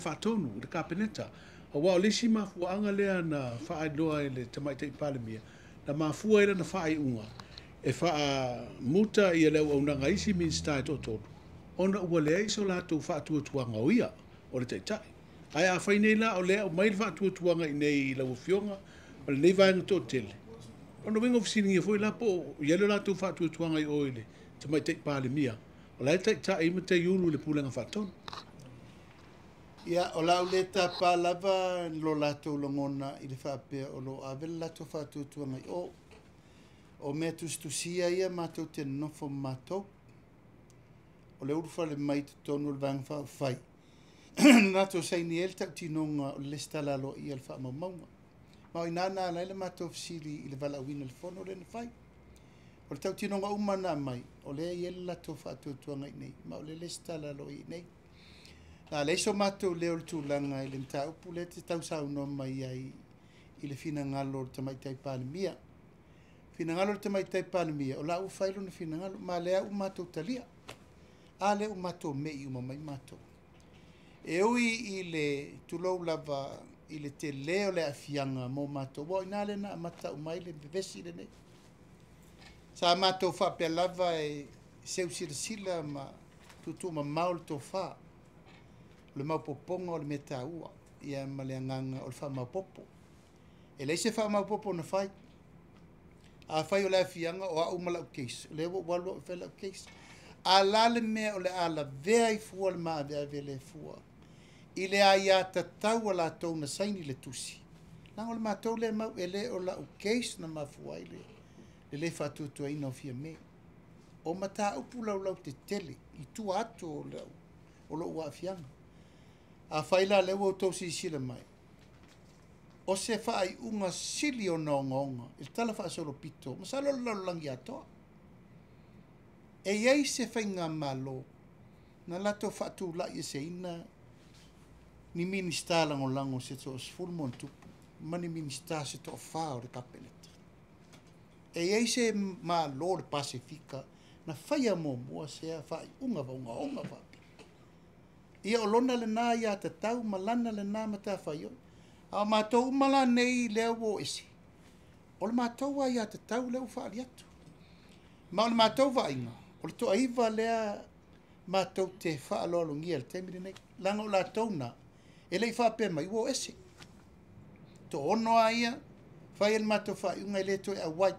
whatonu, le kapeneta. A wao lesi mafuanga lea na whaai loa i le tamaita i palemia. Na mafua ila na whaai unga. E wha muta i leo au nanga isi minsta e totoro. Ona ua lea iso lato whaatua tuanga o ia, o le taitai. Ai a whai nei la o lea o mai le whaatua tuanga i nei lau fionga, o le nei vaenga to tele. Ona winga ofisini ngia fwoi la po, ielo lato whaatua tuanga i oile. Tamai te pale mia. O lai ta ima te yulu le pulenga whatonu. Ia, o lau le ta pa lava lo lato longona i le whapea o lo avela lato whatu tuanga i o. O mea tustusia ia mātou te nofo mātou. O le urufa le mai te tonu le vang whao whai. Nato saini el tak tinonga o le stala lo i al wha maunga. Ma o inana ala le mātou fisiri i le vala wina le fono le na whai. O le tau tinonga umana mai, o le iela lato whatu tuanga i nei, ma o le stala lo i nei. Na leiso matou leo le tulaga i le mataupu le te tausaunoa mai ai i le finagalo o le tamaitai palemia finagalo o le tamaitai palemia o laʻua fai lona finagalo ma le aʻu matou talia a le aʻu matou meʻi uma mai matou e ui i le tulou lava i le tele o le afiaga mo matou ua ina lena amataʻu mai le vevesi lenei sa matou faapea lava e seusilasila ma tutuu mamao le tofā le maupopoga o le mea tāua ia ma le agaga o le faamaupopo e lei se faamaupopo na fai a fai o le afiaga o aʻu ma laʻu keisi o le ua ualu aʻu fai laʻu keisi a la le mea o le alavea i fua le maaveavea le fua i le a iā tatau a latou na saini le tusi laga o le matou le mau e lē o laʻu keisi na mafua ai le lē faatuatuaina o fia me o mataupu laulau tetele i tua atu o loʻu aafiaga a fai la le ua outou sisila mai o se faaiʻuga sili ona ogaoga i le tala faasolopito ma sa lololalolagi atoa e iai se faiga malo na latou faatulaʻi e seina ni minista lagolago se toʻasefulu mo na tupu ma ni minista se toʻafā o le kapeneta e iai se malo le pasifika na faia muamua sea faaiʻuga vaogaoga faapi ia o lona lenā iā tatau ma lana lenā ma tafaioi a o matou uma lanei lea ua o ese o le matou a iā tatau lea ua faali atu ma o le matou vaaiga o le toʻaiva lea matou te faaloalogia le taimi lenei laga o latou na e leʻi faapea mai ua o ese toono a ia fai le matou faaiʻuga i lē toe auai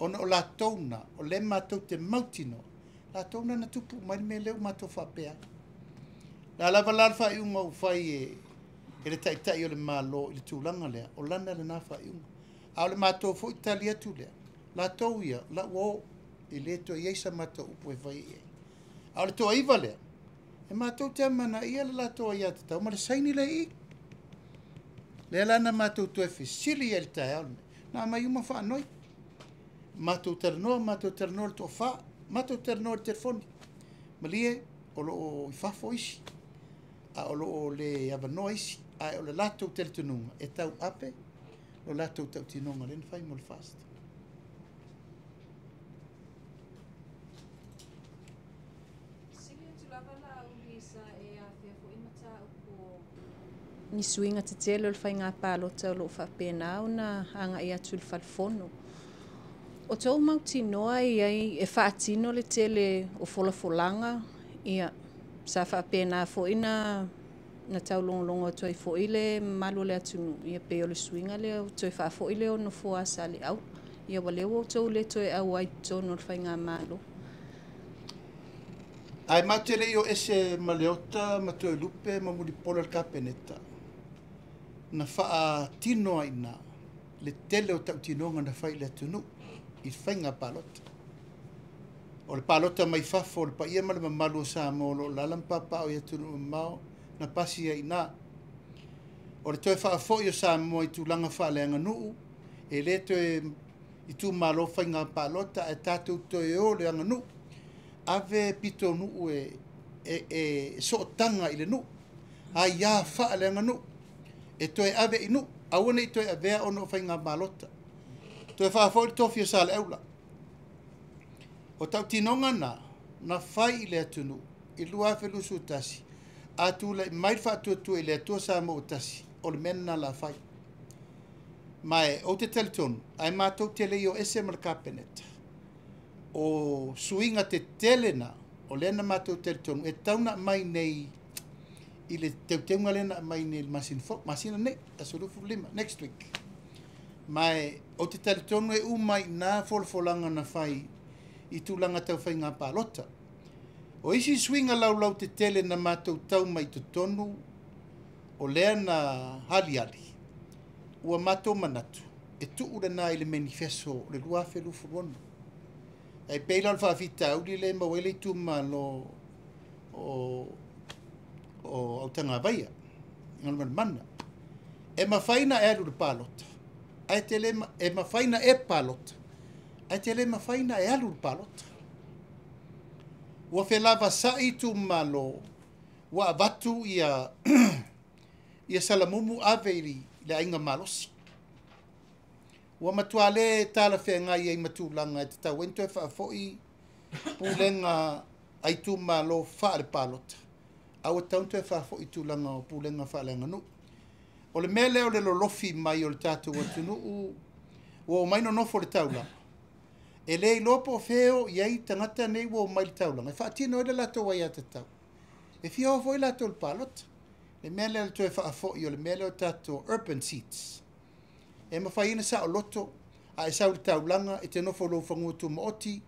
ona o latou na o le matou te mautino latou na na tupu mai le mea leu matou faapea la lava la le faaiʻuga ou fai e le taʻitaʻi o le mālō i le tulaga lea o lana lenā faaiʻuga a o le matou foʻi tali atu lea latou ia laʻua o i lē toe iai sa matou upu e fai ai a o le toʻaiva lea e matou te amanaʻia le latou a iā tatau ma le saini leʻi lea lana matou toe fesili ai le taeao na mai uma faanoi matou talanoa le toʻafā matou talanoa le telefoni ma lie o loo i fafo isi a o loo le avanoa isi ae o le latou teletonuga e tau ape lo latou taʻutinoga lena fai mo le fast ni suinga te tele o le whainga pālota o loo whapena ona hanga atu le whalfono. O tau mauti noa i ai e whaatino le tele o folafolanga ia sa whapena fo ina na tau longolongo o toi fo ile malu le atunu ia pe o le suinga le o toi wha fo ile o no fo asali au ia wale o tau le toi au ai tono le whainga malu. Ai matele io ese maleota ma toi lupe ma muli pola le kapeneta na faa tino ina le tele o tau tinonga na fai le atunu i whainga palota o le palota mai fafo o le pa ia ma le mamalu sa mo lo lalampapa o i atunu mao na pasi ia ina o le toi faa fo i sa mo i tulanga faa leanga nuu e le toi i tu malo whainga palota e tatu toi o le anga nuu ave pito nuu e so tanga i le nuu a ia faa leanga nuu e toe ave inu awana i toe avea ono whainga malota toe whaafo i tofi o sa le eula o tau tinonga na whai i le atunu i lua whelu su tasi a tu le mai whaatuatua i le atua sa mo tasi o le mena la whai mai o te teletonu ai mātou tele i o ese mal kapeneta o suinga te telena o lena mātou teletonu e tauna mai nei i le teuteunga lena mai nei masina nei a surufu lima next week mai o te teletonu e umai na folfolanga na whai i tūlanga tau whai ngā pālota o isi swinga lau te tele na mātou tau mai te tonu o lea na hali ua mātou manatu e tuura nā i le manifesto le lua whelu furuonu ai peila al whawhita auli le mawele i tūmalo o autanga vaia ngal mana e mawhaina e alu le pālota ai tele e mawhaina e pālota ai tele mawhaina e alu le pālota ua whelava sa i tūmalo ua avatu ia salamumu ave i le ainga malosi. Ua matua le tala whengai ai matulanga e te tau ento e whaafoi pulenga ai tu malo whaare palota. Aua taunto e whaafoi tūlanga o pulenga whaalenga nu. O le mele o le lolofi mai o le tātou atunu ua o maino nofo le taulanga. E lei lopo o feo iai tangata nei ua o mai le taulanga. E whaatino e le lato wai ata tau. E fia o foi lato le palota. Le mele le to e whaafoi o le mele o tātou urban seats. E mawhaina sa o loto, a e sau le taulanga, e te nofo lo whangu tu maoti,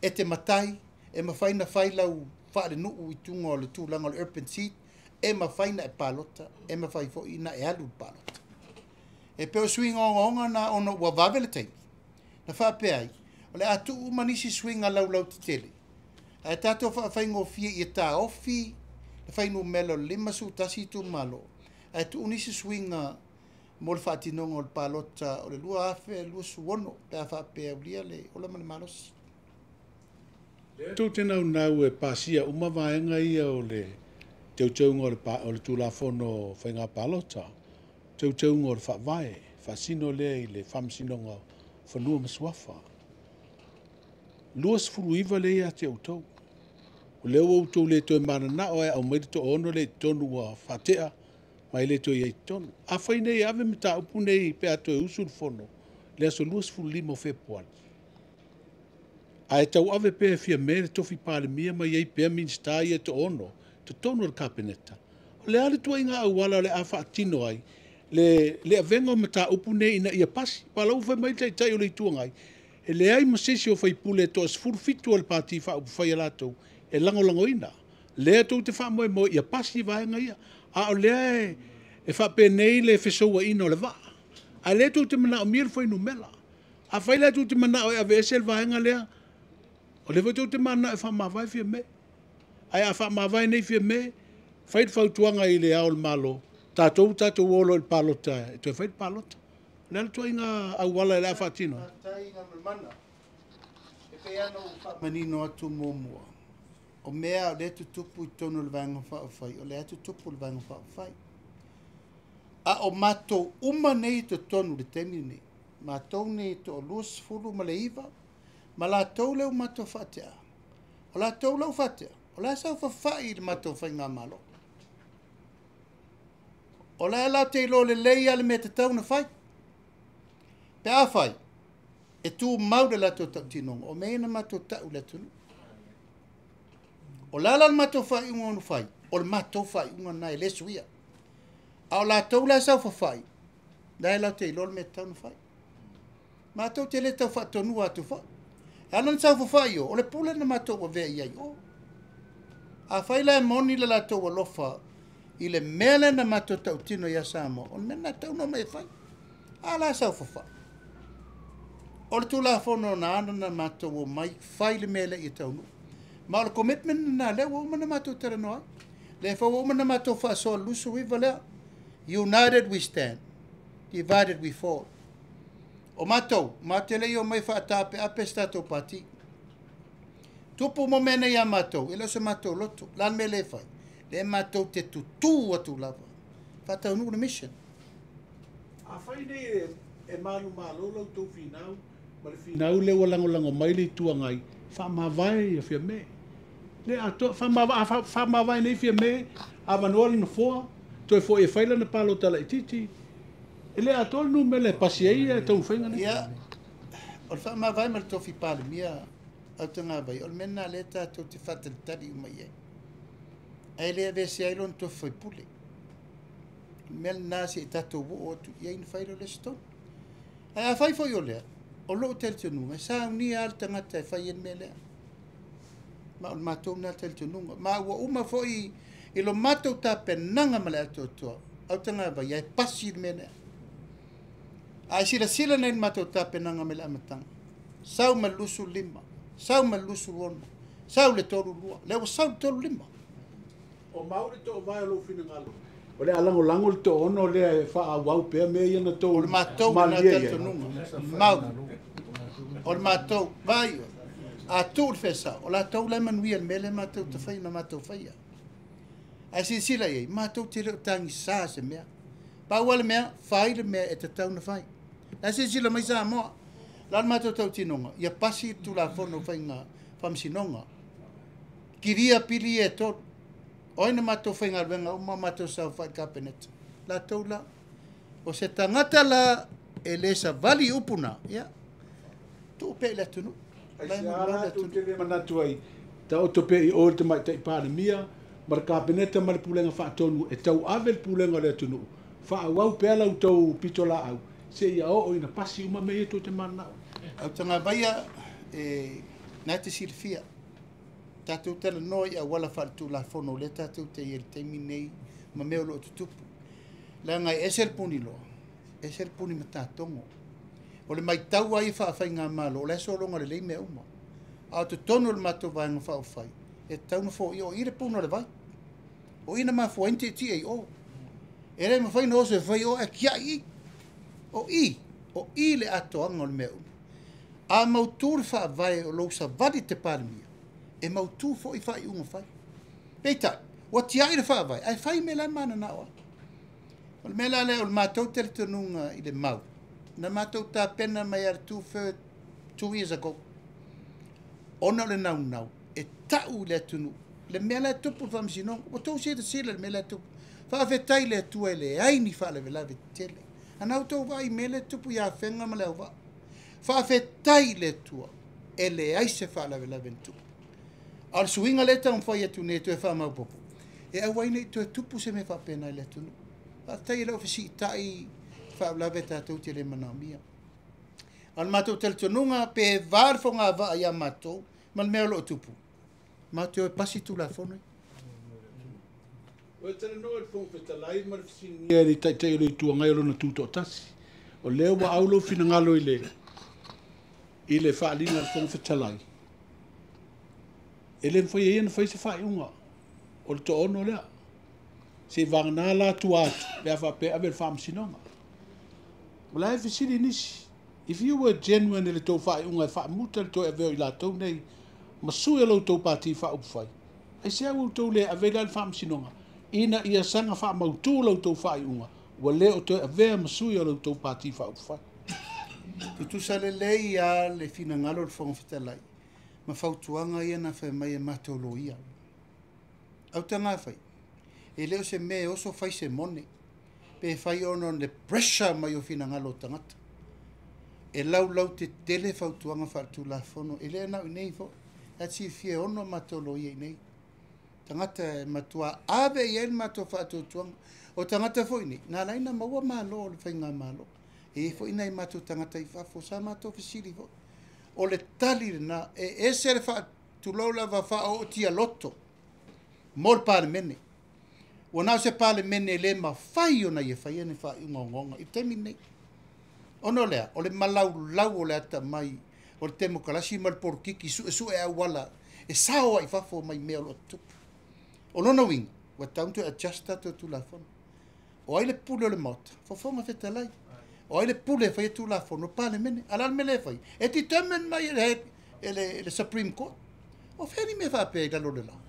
e te matai, e mawhaina whailau whaare nuu i tunga o le tūlanga o le urban seat, e mawhaina e palota, e mawhai fo ina e alu palota. E peo swinga o ngonga na ono ua vavele tei, na whape ai, o le atu umanisi swinga lau te tele. A e tato whaingo fie i ta ofi, le whainu melo lima su tasi tu malo, a e tu unisi swinga mo le whaatinonga o le palota o le lua afe, lua suono, pe a whape ulia le ola mani malos. Tau tēnau nau e pāsia umawāenga ia o le teuteunga o le tūlafono whainga palota. Teuteunga o le whaavae, whaasino lea i le whamsinonga whanua masuafa. Lua sifuru iwa le ia te autou. O leo autou le toi mana na o e au mairi to ono le tonu wa whatea mai le toi ei tonu. A whainei ave me ta upu nei pe ato e usul fono le aso lua sifuru lima o Februari. A e tau ave pe fia mere tofi pale mia mai ei pe minsta ia to ono to tonu le kapeneta. O le ale tua inga au wala le afa atino ai le avenga me ta upu nei ina ia pasi. Pala ufa mai tai o le ituangai. E le ai masisi o whaipule to sifuru fitu o le pati wha upu whai alatou e lango ina. Lea tau te wha moe moe ia pasi vaenga ia. A o lea e whape nei le whesoua ina o le vaa. A lea tau te mana o mir whai numela. A whai lea tau te mana o e ave esel vaenga lea. O le tau te mana e wha mawai fia me. Ai a wha mawai nei fia me. Whai whautuanga i le ao le malo. Tātou olo il palota. E toi whai palota. Lea tua inga au wala e lea whaatino. Tai inga mana. E pe ano manino atu mōmua. O mea o le tutupu i tono le vanga whaafai. O le tutupu le vanga whaafai. A o matou uma nei to tonu le temi nei. Matou nei to lus fulu ma le iwa. Ma la tau leu matou whaatea. O la tau leu whaatea. O la sau whawhai le matou whainga malo. O la la te lo le leia le me te tau na whai. Pe a whai. E tu mau de la tau tau tinonga. O meina matou tau le tunu. O la matou whai unga onu whai. O le matou whai unga nai le suia. A o la tau la sau whawhai. Lai la te lo le me te tau na whai. Matou te le tau whaatonu atu whai. Anan sau whawhai o. O le pule na matou wa vea iai o. A whai la moni le la tau wa lofa. I le mele na matou tau tino ia Samoa. O le mena tau no me whai. A la sau whawhai. O le tula whono na ana na matou o mai. Whai le mele i tau no. Ma o le commitment na lea wa umana matou tera noa. Le wha wa umana matou wha soa lusu wiva lea. United we stand. Divided we fall. O matou, matele i o mai wha atape ape stato pati. Tupu mo mena ia matou. Ilo se matou loto. Lan me le whai. Le matou te tutu atu lava. Whatau nuu na mission. A whai nei e malu lau tau whinau. Ma le whinau lewa lango mai le tuangai. Wha mawai a fia me. Le ato, wha mawai nei fia me. A manuali na foa. Toi fo e whaila na palo tala i titi. E le ato nu me le pasi e tau whainga nei. Ia. O le wha mawai ma le tofi pale mia. Au tanga vai. O le mena le tato te whatel tari umai e. Ai le vesi ailon to foi pule. Mel nasi e tato wo o tu ia in whairo le stone. Ai a whai foi o lea. O lo tel tununga. Sa uni al tangata e whai en me lea. Ma o matou na tel tununga. Ma ua uma foi i lo matou ta penanga ma le ato toa. Au tanga vai ai pasi me lea. Ai sila nei matou ta penanga me le amatanga. Sau ma lusu lima. Sau ma lusu ono. Sau le toru lua. Lewa sau toru lima. O mauri to vai lo fina ngalo. O le lango le to ono le e wha wau pea me ia na to. O le matou na tel tununga. Mau. O le matou. Vai. A tūr whesa. O la tau le manuia mele matou te whai na matou whaia. Ai sila ye matou te leo tangi sa se mea. Pa wale mea fai le mea e te tau na fai. Ai sila mai sa moa. Lan matou tau tinonga. Ia pasi tu la fono fai ngā whamsinonga. Kiria pili e tot. Oina matou fai ngā ruenga uma matou sau fai kapeneta. La tau la. O se tangata la e le sa vali upuna. Ia. Tu pe le tunu. Ai se ara tu te le manatu ai. Tau tope i o te mai te ipane mia. Mar kapeneta mar pulenga whaatonu e tau avel pulenga le tunu. Whaawau pe alau tau pitola au. Se ia o ina pasi uma me e to te manau. Au tanga vaia nai te silfia. Tātou tala noi a wala whaatu la fono le tātou te ieri teimi nei ma meo lo tutupu. La ngai esel puni loa. Esel puni ma tātongo. O le mai tau ai whaafai ngā malo. O le so longa le lei mea uma. A to tono le mato vai ngā whaafai. E tau na fo i o ire puno le vai. O ina ma fo ente ti ei o. E rei ma whai no se whai o e kia i. O i le ato anga o le mea uma. A mautur whaavai o lo sa vadi te parimia. E mautu fo i whai unga whai. Peita, wa ti ai le whaavai. Ai whai me lai mana na oa. O le mela le o le mātou te tununga i le mau. Na mātou tā pena mai ar 2 years ago. Ona le nau nau. E tau le tunu. Le mela e tupu whamsinong. O tau se te sila le mela e tupu. Whaafetai le tua e le aini whaale ve lawe tele. Anau tau vai mele tupu ia whenga ma leo wa. Whaafetai le tua e le aise whaale ve lawe tupu. Al suinga le tau mwhai atu ne tu e whamau popo. E au waine tu e tupu se me whapena le tunu. Whaatai leo whisi tai whaulawe tātou te le manamia. Al mātou tel tununga pe vārfo ngā waa ia mātou. Mal mea lo tupu. Mātou e pasi tu la whonoi. O tala no e fong fetalai mar fisini e ri tai tai tua ngai lo na tuto tasi. O leo wa aulo fina ngalo i le. I le whaalina al fong fetalai. E le mwhai e na whai se whai unga. O le to ono lea. Se vangana la tu atu. Lea whape avel whamsinonga. Wala e fisini nisi. If you were genuine le tau whai unga e wha muta le tau e veo i la tau nei. Masui e lau tau pāti wha upwhai. E se au tau le avela le whamsinonga. Ina ia sanga wha mautu lau tau whai unga. Wa leo tau e vea masui e lau tau pāti wha upwhai. Tutu sa le lei a le fina ngalo le whangwhitalai. Ma whautuanga ia na whai mai e matolo ia. Au tanga whai. E leo se me oso whai se mone. Pe whai ono le pressure mai o fina ngalo tangata. E lau te tele whautuanga whaatu la whono. E lea nau nei fo. E si fie ono matolo ia nei. Tangata matua ave i el mato whaatu tuanga. O tangata fo ini. Nā laina maua malo o le whainga malo. E fo ina i mato tangata i whafo. Sa mato fisiri fo. O le tali na e se le whaatu lola wa wha o tia loto. Mor pāle mene. O nau se pāle mene le ma whai o na i whai ane whai ngongonga. I temi nei. Ono lea, o le malau lau o le ata mai, o le temo kalasi ma le porukiki, su e au wala, e sao ai whafo mai mea lo tupu. O lona winga, wa tauntu e adjust tato tu la fono. O ai le pule o le mota, whafonga whetalai. O ai le pule whai tu la fono, pāle mene, alal mele whai. E ti temen mai le Supreme Court. O whiani me whape i lalo le lau.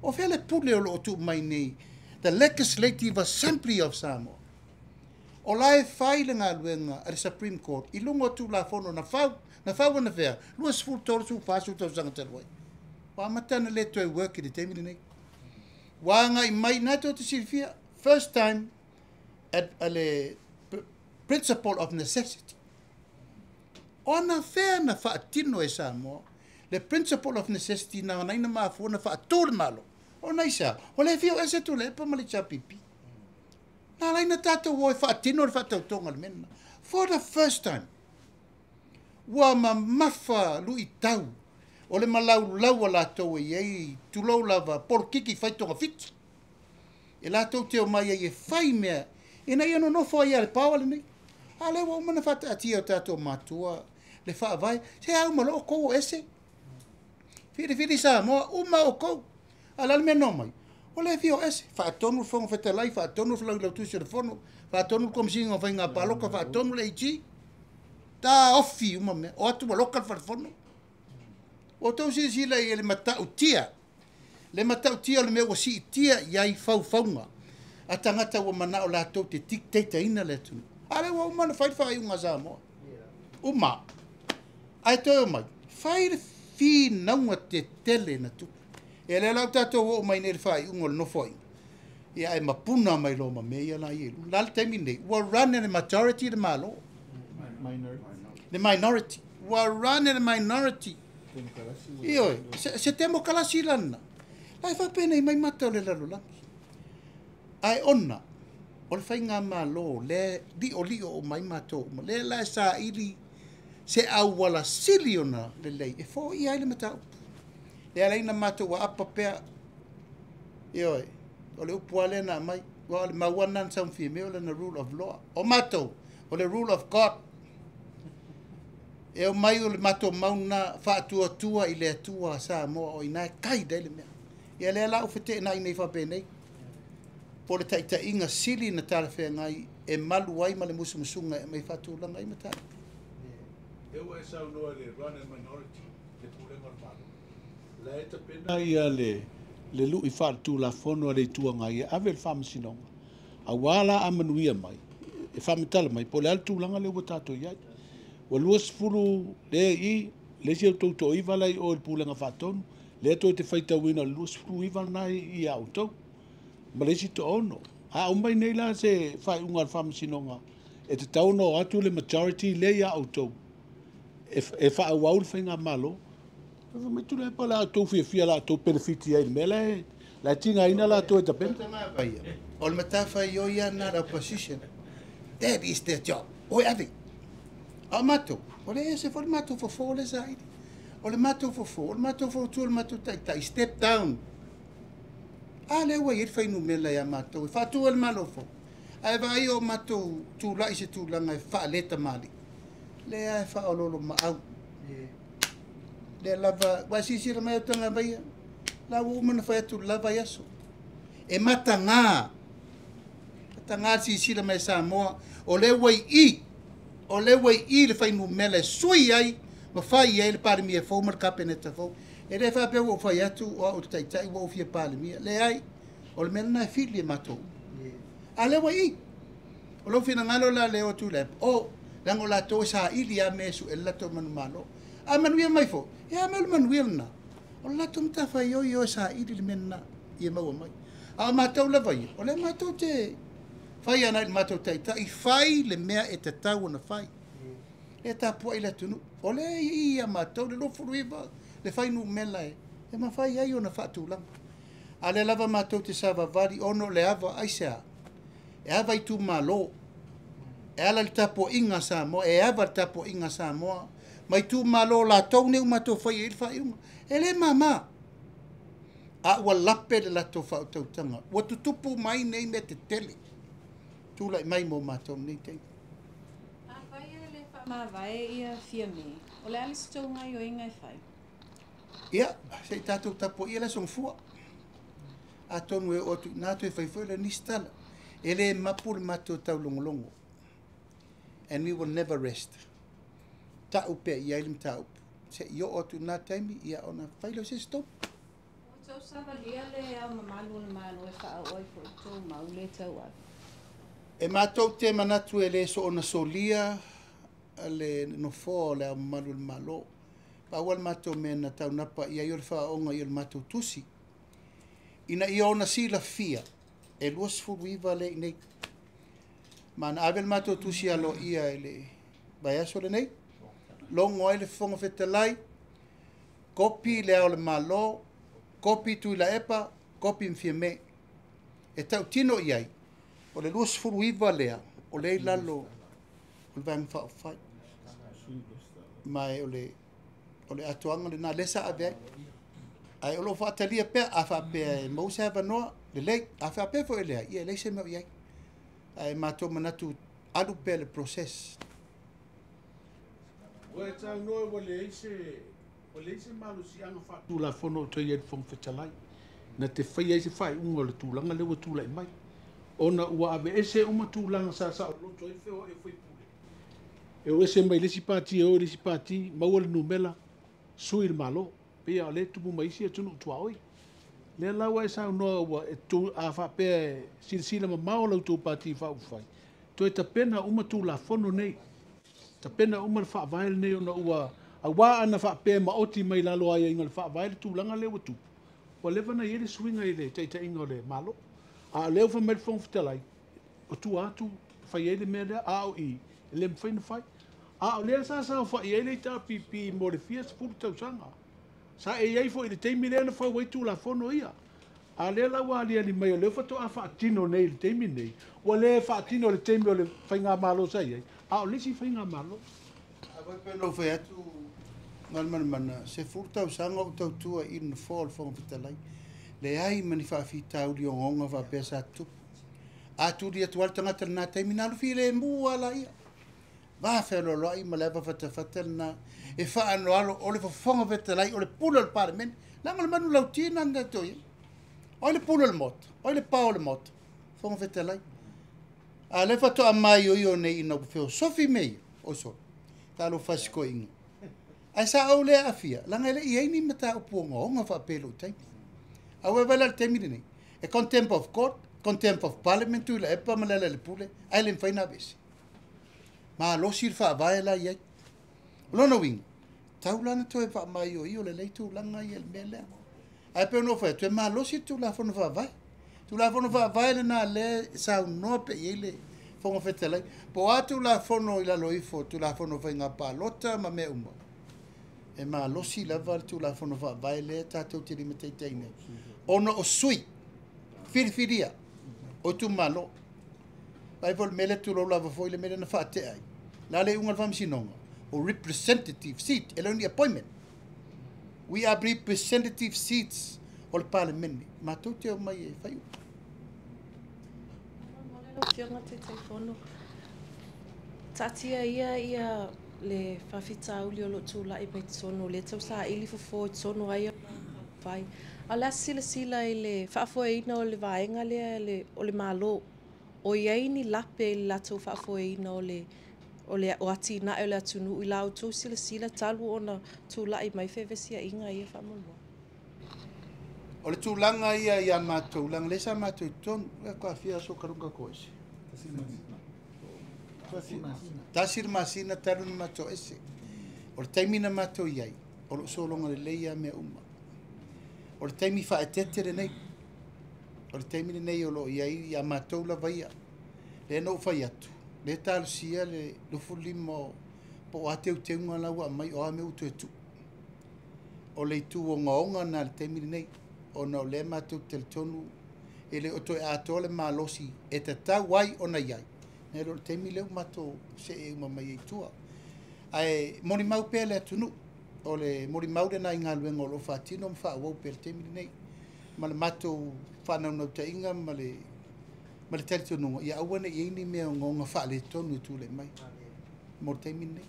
O whia le pule o lo tu mai nei, the Legislative Assembly of Samoa. O lae whai le ngā luenga a le Supreme Court, i lungo tu la fono na whau na whea, lua sifuru toro su whāsu tau sanga taruai. Wa matana le toi work i le teimini nei. Wa ngai mai nato te silfia, first time at le principle of necessity. O na whea na whaatino e Samoa, le principle of necessity na naina maafu na whaatore malo. O naisa, o le fio ese tu le pa mali chapipi. Nā laina tātou woi whaatino le whaatau tonga le mena. For the first time, wa ma mafa lui tau, o le malau lau a lātou e ei, tulau lava, porkiki whai tonga fiti. E lātou teo mai e whai mea, e nei ano nofo ai ale pāwale nei. A le wa umana whata atia o tātou mātua, le whaavai, se au malo o kou ese. Whiri sa moa, uma o kou, alal mea no mai. O le fio ese, whaatonu whonga whetalai, whaatonu whalau lau tusi o whono, whaatonu komisinga whai ngā paloka, whaatonu le iti. Tā ofi uma mea, o atu ma lokal whaatonu. O tau sila i ele mata utia, Le matautia o le mea ua siitia iai faufaunga. A tangata ua mana o lātou te tikteitaina le tunu. Ale ua umana whaiwhaiunga Samoa. Uma. Ai toi o mai. Whaire fi naunga te tele na tu. E le lau tātou o mai ne le whaiunga le nofoi. Ia e mapuna mai lo ma mea la ielu. Lala taimi nei. Ua run in the majority the malo. The minority. Ua run in the minority. Ioi. Se temo kalasi lana. Lai whapena i mai mata o le lalulangi. Ai ona. O le whainga malo. Le li o mai mato. Le la sa ili. Se au wala siliona le lei. E fo i aile matau. Le alaina mato wa apa pea. Ioi. O le upu ale na mai. O le mawana sa mfime o le na rule of law. O mato. O le rule of God. E o mai o le mato mauna whaatua i le atua sa moa o ina kai dele mea. Ia le ala ufete na inei whape nei. Po le taita inga sili na tala whea ngai e malu ai ma le musumusunga e mai whaatulanga i matala. Ewa e sau noa le run and minority, le pulenga o malo. La eta pena ia le lu i whaatu la fono a le tuanga ia ave le whamasinonga. A wala amanuia mai, e whamitala mai, po le altulanga le ua tato iai. Wa luas furu le i, le si au tauto i walai o le pulenga whaatonu, le ato te whaita wina luas furu i walai i au tau. Ma le si to ono. A umai nei la se whai unga le whamasinonga, e te tauno atu le majority le ia au tau. E wha au le whainga malo, me tu le pa la tau fia la tau benefiti ai me la tinga ina la tau e tapena. O le matafa i o ia na la opposition. That is their job. Oi avi. A mato. O le se for mato for le zaidi. O le mato for, o le mato for tu, o le mato tai. Step down. A le wa ir whainu mela ia mato. Fa tu el malo fo. Ai vai o mato tu la ise tu langa fa leta mali. Le ai fa o lolo ma au. Le lava, wa sisi mai tanga vai. La woman fa tu lava yaso. E matanga. Matanga sisi mai Samoa o le wai i. O le wai i le fai mele sui ai. Ma fai ai le pare mia fo mar kapeneta fo. E le fa pe o fai atu o tai tai o fia pale mia. Le ai o le mele na fili mato. A le wai i. O lo fina ngalo la le o tu le. O lango la to sa ili a mesu e la to manu malo. A manuia mai fo. E a melu manuia na. O la to mta fa yo sa ili le mena. Ie mau mai. A matau la vai. O le matau te fai ana le matau tai tai. Fai le mea e te tau na fai. E ta po ile tunu. O le i a matau le lo furuiva. Le fai nu mela e. E ma fai ai o na fatu lang. A le lava matau te sava vari ono le ava aisea. E ava i tu malo. E ala le tapo inga Samoa, e ava le tapo inga Samoa, mai tu malo la tau ne umato fai il fai unga. E le mama, a ua lape le lato fau tautanga, ua tutupu mai nei me te tele. Tu lai mai mo matou nei tei. A fai le fa ma vai ia fia me. O le alis tau ngai o inga e fai. Ia, se tatou tapo ia la song fua. A tonu e otu, nato e fai fai le nistala. E le mapu le matou tau longolongo. And we will never rest. Ta upe ia ilim ta upe. Se yo otu na taimi ia ona failo se stop. O tau sava lia le au mamalu le malo e wha oi po tau mau le tau au. E mātou te manatu e le so ona solia le no fo le au mamalu le malo. Pa wal mātou mena tau napa ia yo le wha onga i le mātou tusi. Ina ia ona sila fia. E luas furuiva le nei. Mana avel mato tusi alo ia ele baiaso le nei. Longo ele fonga fetalai. Kopi le au le malo. Kopi tu la epa. Kopi mfia me. E tau tino iai. O le luas furuiva lea. O le lalo. O le vang whao whai. Mai o le atuanga le na lesa ave. Ai o lo whaatalia pea. A wha pea mausa eva noa. Le lei. A wha pea fo elea. Ia leise meo iai. Ai matou manatu alu pe le process. Wa tau noa wale ise malu si anga whatu la fono to ied fong fetalai. Na te whai eise whai unga le tūlanga lewa tūlai mai. Ona ua ave ese uma tūlanga sa o loto e wheo e whai pule. E o ese mai lesi pāti e o lesi pāti maua le numela sui le malo. Pea le tupu mai si atunu tua oi. Le lawa e sa no wa e tu a fa pe sila mau lo tu pati fa ufai. To e tapena uma tu la fono nei. Tapena uma fa vail nei ona ua a wa ana fa pe ma oti mai la lo ai inga fa vail tu langa le tu. Wa le vana yele swinga ile te inga le malo. A le fa met fon ftelai. O tu atu fa yele me a o I. Le mfaina fai. A le sa fa yele ta pi mo le fies fu tau sanga. Sa e iai fo i le teimi lea na whai tu la fono ia. A lea la wali ani mai o leo fato a whaatino nei le teimi nei. Wa lea whaatino le teimi o le whainga malo sa iai. A o lesi whainga malo. A wai pēno whai atu ngal mana se furtau sanga o tau tua in the fall whanga fitalai. Le ai mani whaafitau li o ngonga wha pesa tupu. A turi atu al tangata na teimi na lufi le mua la ia. Va whelo loai ma lewa whata na e whaano alo o le whafonga vetalai o le pula le parliament. Langa le manu lau tina nga toi. O le pula le mota. O le pao le mota. Whonga vetalai. A le whato a mai o io nei ina upeo. Sofi mei o so. Talo fasiko inga. Ai sa au le afia. Langa ele i eini mata upuonga o nga whaapelo taimi. Au e wala le taimi nei. E contempt of court. Contempt of parliament tu la epa malala le pule. Ai le mwhaina besi. Ma lo sir fa vai la ye lo no wing tau lana to e fa mai o io le lei tu langa ye mele ai pe no fa tu ma lo sir tu la fo no fa vai tu la fo no fa vai le na le sa no pe ye le fo mo fete lai po atu la fo no ila lo ifo tu la fo no fa nga pa lota ma me uma e ma lo si la val tu la fo no fa vai le ta tu ti limite teine ono o sui firfiria o tu malo vai vol mele tu lo lava foi le mele na fa te ai la le unga fam sinonga o representative seat only appointment we are representative seats o le parliament ma tu te o mai e fai Fiona te telefono. Tatia ia le whawhita uli o lo tūla I mai tono le tau sa ili fo tono ai fai. A la sila I le whaafoeina o le vaenga le o le malo. O iei ni lape I la tau whaafoeina o ati na o le atunu I lau tau sila talu o na tūla I mai whewhesia inga ia whamolua. o le tūlanga ia mātou langa le sa mātou tonu e kua fia so karunga koesi tasir masina talu ni mātou ese o le taimina mātou iai o le solonga le leia mea uma o le taimi whaetete le nei o le taimina nei o lo iai ia mātou la vaia le no whai atu le tālu sia le lufu limo po ateu teunga laua mai o ame utu e tu o le tu o ngaonga na le taimina nei o na le mātou tel tonu e le oto e ato le malosi e te tawai o na iai ne lo te mi leu mātou se e uma mai e tua ai mori mau pe le atunu o le mori mau le na inga luenga o lo whaatino mwha wau pe le te mi nei ma le mātou whanau nau ta inga ma le tari tonunga ia awane i eini mea o ngonga wha le tonu tu le mai mori te mi nei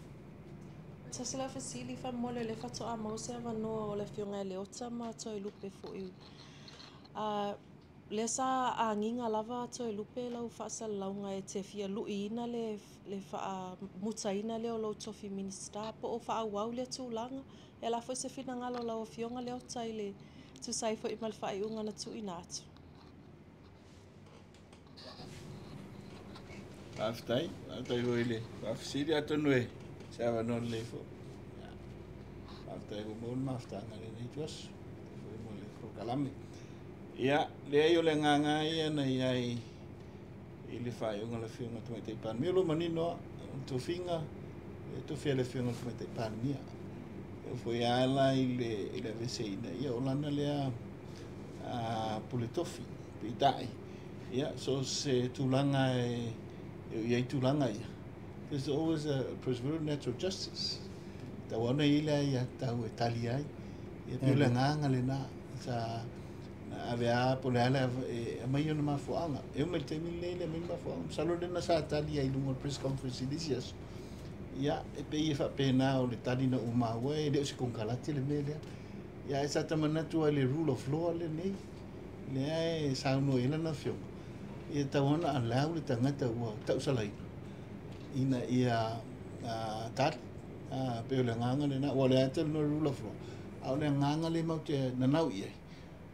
Tasila fasili fa mole le fato a mose vanoa o le fionga le ota ma toi lupe fo iu. Le sa a nginga lava toi lupe lau fasa launga e te fia luina le fa mutaina le o lo tofi minista po o fa wau le tūlanga. E la foi se fina ngalo lau fionga le ota I le tu sai fo imal fa iunga na tu inatu. Aftai hoile. Afsiri atonu e. Saya non le fo. After go mon mafta ngale ni tos. Foi mo le fo kalami. Ia le yo le nganga ia na ia ile fa yo ngala fi ngata te pan mi lo manino to finga to fi le fi ngata te pan mia. Foi ala ile veseina ia olana le a politofi pitai. Ia so se tulanga ia tulanga ia. There's always a preserve natural justice. Ta wana ila ia tau e tali ai. Ia pila nganga le na sa avea po le ala e mai ona mafuanga. E mai te mile le mai mafuanga. Salo le na sa tali ai lungo press conference disias. Ia e pe ia fa pena o le tali na uma we le se konkalati le mele. Ia esa tamana tu le rule of law le nei. Le ai sa no ila na fio. Ia ta wana ala le tangata wa tau salai. Ina ia tat pe le nganga le na o le atel no rule of law au le nganga le mau te na nau ia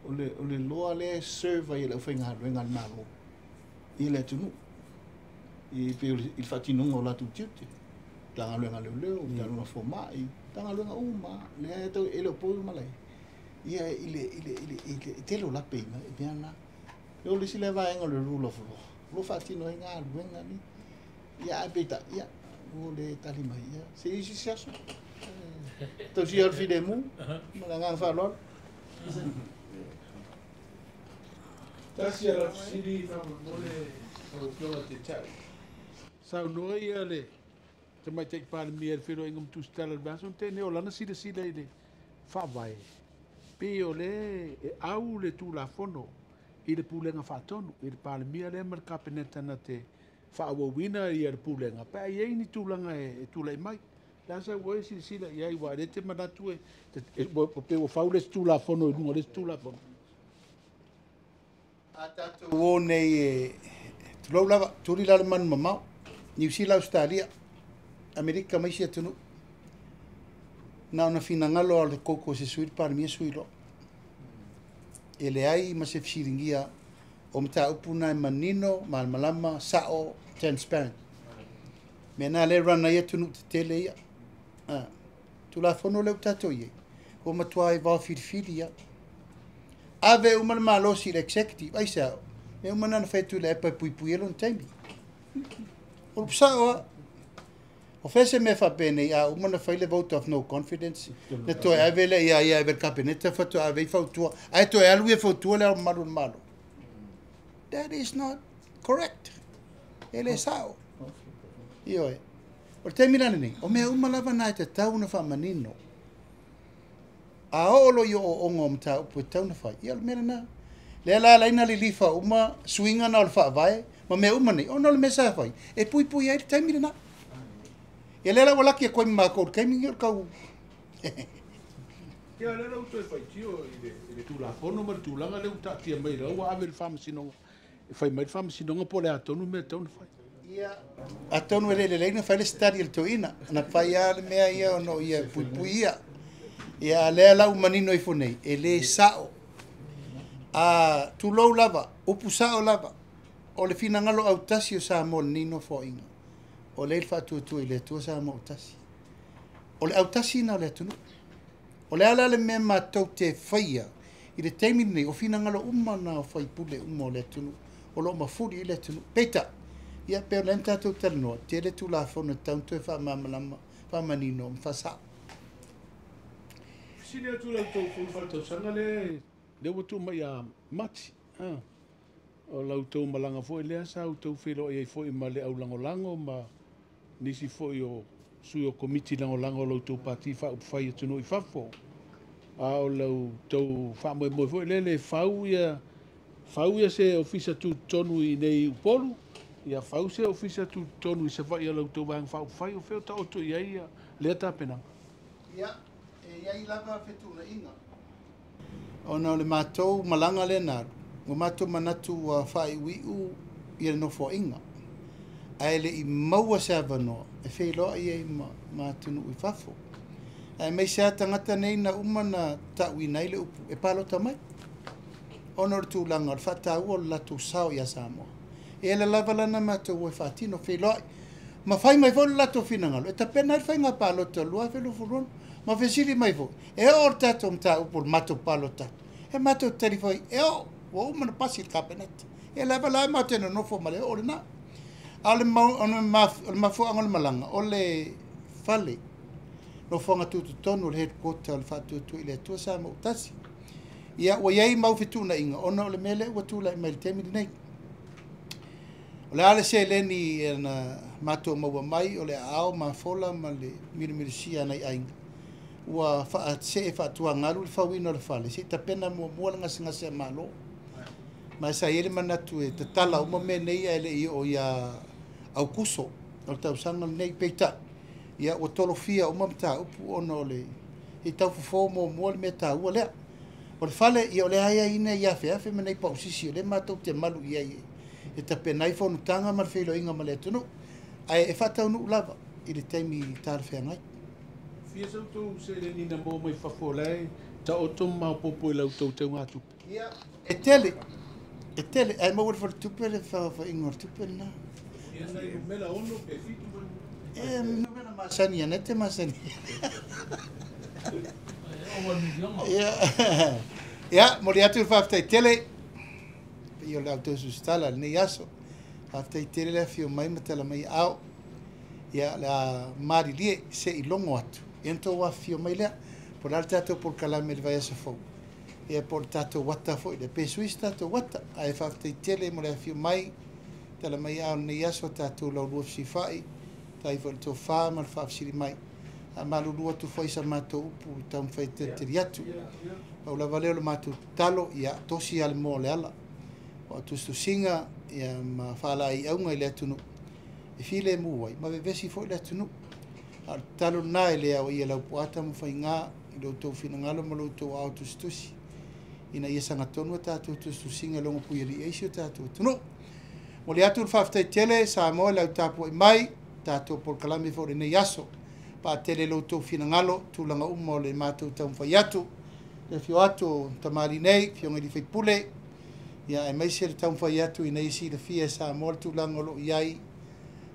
o o le loa le serve i le whainga ruenga malo. I le tunu. I pe il fatinunga o la tu tiute. Tanga ruenga leo, tanga formai, tanga ruenga uma, le to ele po malai. Ia ile telo la pena e biana. Yo le sile va en le rule of law. Lo fatino nga ruenga ni. Ia beta, ia o le talima ia. Se isi siaso. To si al fide mu, malanga fa lor. Tasi ala siri fa mole o flora te chai. Sa no ia le te mai te pa le mier fero engum tu stella bason te ne olana sida ile fa vai. Pe ole au le tu la fono i le pulenga fa tonu i le pa le mier le mer kapeneta na te fa wa wina i le pulenga pa ye ni tu langa e tu le mai. La sa wo sila ia i wa te manatu e pe o fa le tu la fono i le tu la fono. Atatu wo nei e tulau lava turi la man mamau New Zealand Australia Amerika mai sia tunu na ona fina ngalo al koko se suir par mi suilo ele ai ma se firingia o mta upuna manino mal malama sao transparent mena le rana ia tunu te tele ia tu la fono le tato ye o matua va firfilia ave uma malo si executive ai sa me uma na fetu le pa pui elon tembi o psao o fese me fa bene a uma na file vote of no confidence na to ave le ia ave cabinet fa to ave fa to ai to alu fa to le malo that is not correct ele sao io o te mirane ni o me uma lava na te tau na fa manino a olo yo o ngom ta pu tau na fa ia me na le la ina li lifa uma swinga na fa vai ma me uma ni ona le mesa fa e pui ai te mirana ia le la wala ki ko ma ko kai mi ka Ia le lau toi fai tio i le tula fono ma tu langa le uta tia mai lau ave le fama sinonga e fai mai le fama sinonga po le atonu me tonu fai. Ia atonu ele le leina fai le stadi il toina na fai a le mea ia ono ia pui ia ia le lau manino i fonei e le sao a tu lou lava upu sao lava o le fina ngalo au tasi o sa mo nino fo inga o le fa tu i le tu sa mo tasi o le au tasi na le tunu o le ala le me matou te faia i le teimi nei o fina ngalo umana o fai pule umo le tunu o lo mafuri i le tunu peta ia pe le tatou talanoa te le tu la fona taunto e fa mamalama fa manino fa sa Sini atu lau tau fulfaltau sanga le watu mai a mati. O lau tau malanga fo lea sa au tau whiro e fo i ma le au langolango ma nisi fo i o sui o komiti langolango lau tau pati wha upwhai atu no i whafo. A o lau tau wha moe moe fo i le whau ia se ofisa tu tonu i nei upolu. Ia whau se ofisa tu tonu i se whai a lau tau wang wha upwhai o wheo ta oto i ai lea ta penanga. ia i lava fetuna inga ona le matou malanga le na o matou manatu wa fai wiu ia no fo inga ai le i maua se avano e fei loa ia i matunu i fafo ai mei se tangata nei na umana taui nei le upu e palo tamai ona o tūlanga o fata ua o latu sao ia Samoa e le lava lana matou e fatino fei loa ma fai mai fo latu finangalo e tapena i fai ngā palo ta lua felu furon ma fesili mai fo e o tato mta upo matou palo tato e matou telefoi e o umana pasi kapenet e lava la matou no fo male o na ale mafu angol malanga o le fale no fonga tutu tonu le headquarter le fatu tu ile tu sa mo tasi ia wa yai mau fituna inga ona le mele wa tu la mai temi nei o le ale se le ni na matou mau mai o le ao ma fola ma le mirisia nei ainga wa fa se fa tu ngalu le fawino le fale se tapena mo nga singa se malo ma sa ele manatu e te tala uma me nei ele i o ia au kuso o tau sanga nei peita ia o tolofia uma mta upu ono le i tau fo mo le meta ua le o le fale i o le aia ina ia fe me nei pa usisi le matou te malu ia e tapena i fonu tanga ma felo inga ma le tunu ai e fata unu lava i le taimi tar fe ngai Fia sau tau se le nina mō mai whafolai, Ta o to mau popo I lau tau te ngātu. Ia, e tele, ai mau for tupe le fa ingor tupe na. Mela ono pe fitu. No mena masani, anete masani. Ia, mori atu fa aftai tele. Io le auto su stala, ne yaso. Aftai tele le fio mai matala mai au. Ia la mari lie se I longo atu. Ento wa fio mai lea. Por al tato por kalame le vai asa fou. Ia por tato wata fo le pesuis tato wata. Ai fa aftai tele mo le fio mai. Tala mai au ne yaso tato lau lua sifai. Tai fo to fa mal fa siri mai. A malu lua tu foi sa mato upu tam fai te teriatu. Au la valeo le mato talo ia tosi al mo le ala. O tu singa ia ma fala I aunga I le atunu. E file muai, ma vesi foi le atunu. Al talo na le au ia lau puata mo fai ngā I lo tau fina ngalo ma lo tau au tu stusi. Ina ia sanga tonu tatu tu singa longo puiri eisio tatu tunu. Mo le atu faftai tele sa mo lau tapu I mai tatu por kalami fo ne yaso. Pa tele lo tau fina ngalo tu langa umo le matu tau fai atu. Le fio atu tamari nei, fio ngai fai pule. Ia e mai se le tau fai atu I nei si le fia sa mo tu langa lo iai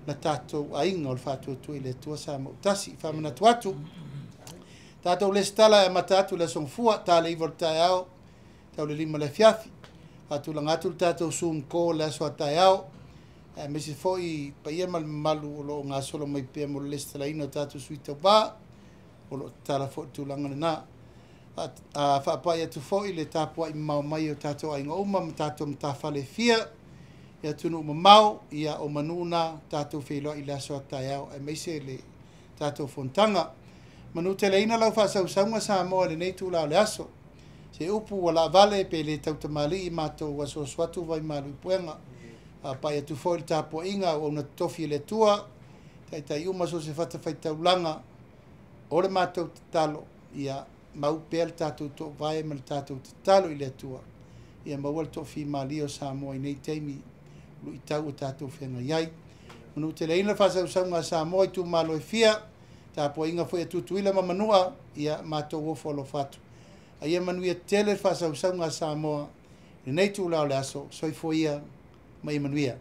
na tato ainga o le fatu tu I le tua sa mo tasi famana tu atu. Tato le stala e matatu le songfua ta le ivor tai au tau le lima le fiafi. Atu langa atu le tato sum ko le aso tai au. E me se foi pa ia mal malu o lo ngā solo mai pia mo le stala ino tato suita ba o lo tala fo tu langa na. A whaapai atu foi le tapua I mau mai o tato ainga uma ma tato mtawhale fia. Ia tunu mau ia o manuna tato whiloa I le aso tai au. E meise le tato fontanga. Manu te leina lau whasausaunga sa moa le nei tūlau le aso. Se upu wala vale pe le tautamali I mātou waso swatu vai malu I puenga. Pai atu foi le tapua inga o na tofi le tua. Tai uma so se fata fai taulanga. O le mātou talo ia mau pel tatou to vai mal tatou talo I le tua. Ia mawal tofi malio sa moa I nei teimi. Lu I tau o tatou whenga iai. Manu te leina whasausaunga sa moa I tu malo e fia. Ta po inga foi atu tuila mamanua ia mātou o folo fatu. A ia manuia tele whasausaunga sa moa. I nei tu lao le aso. Soi fo ia mai manuia.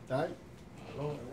Hello.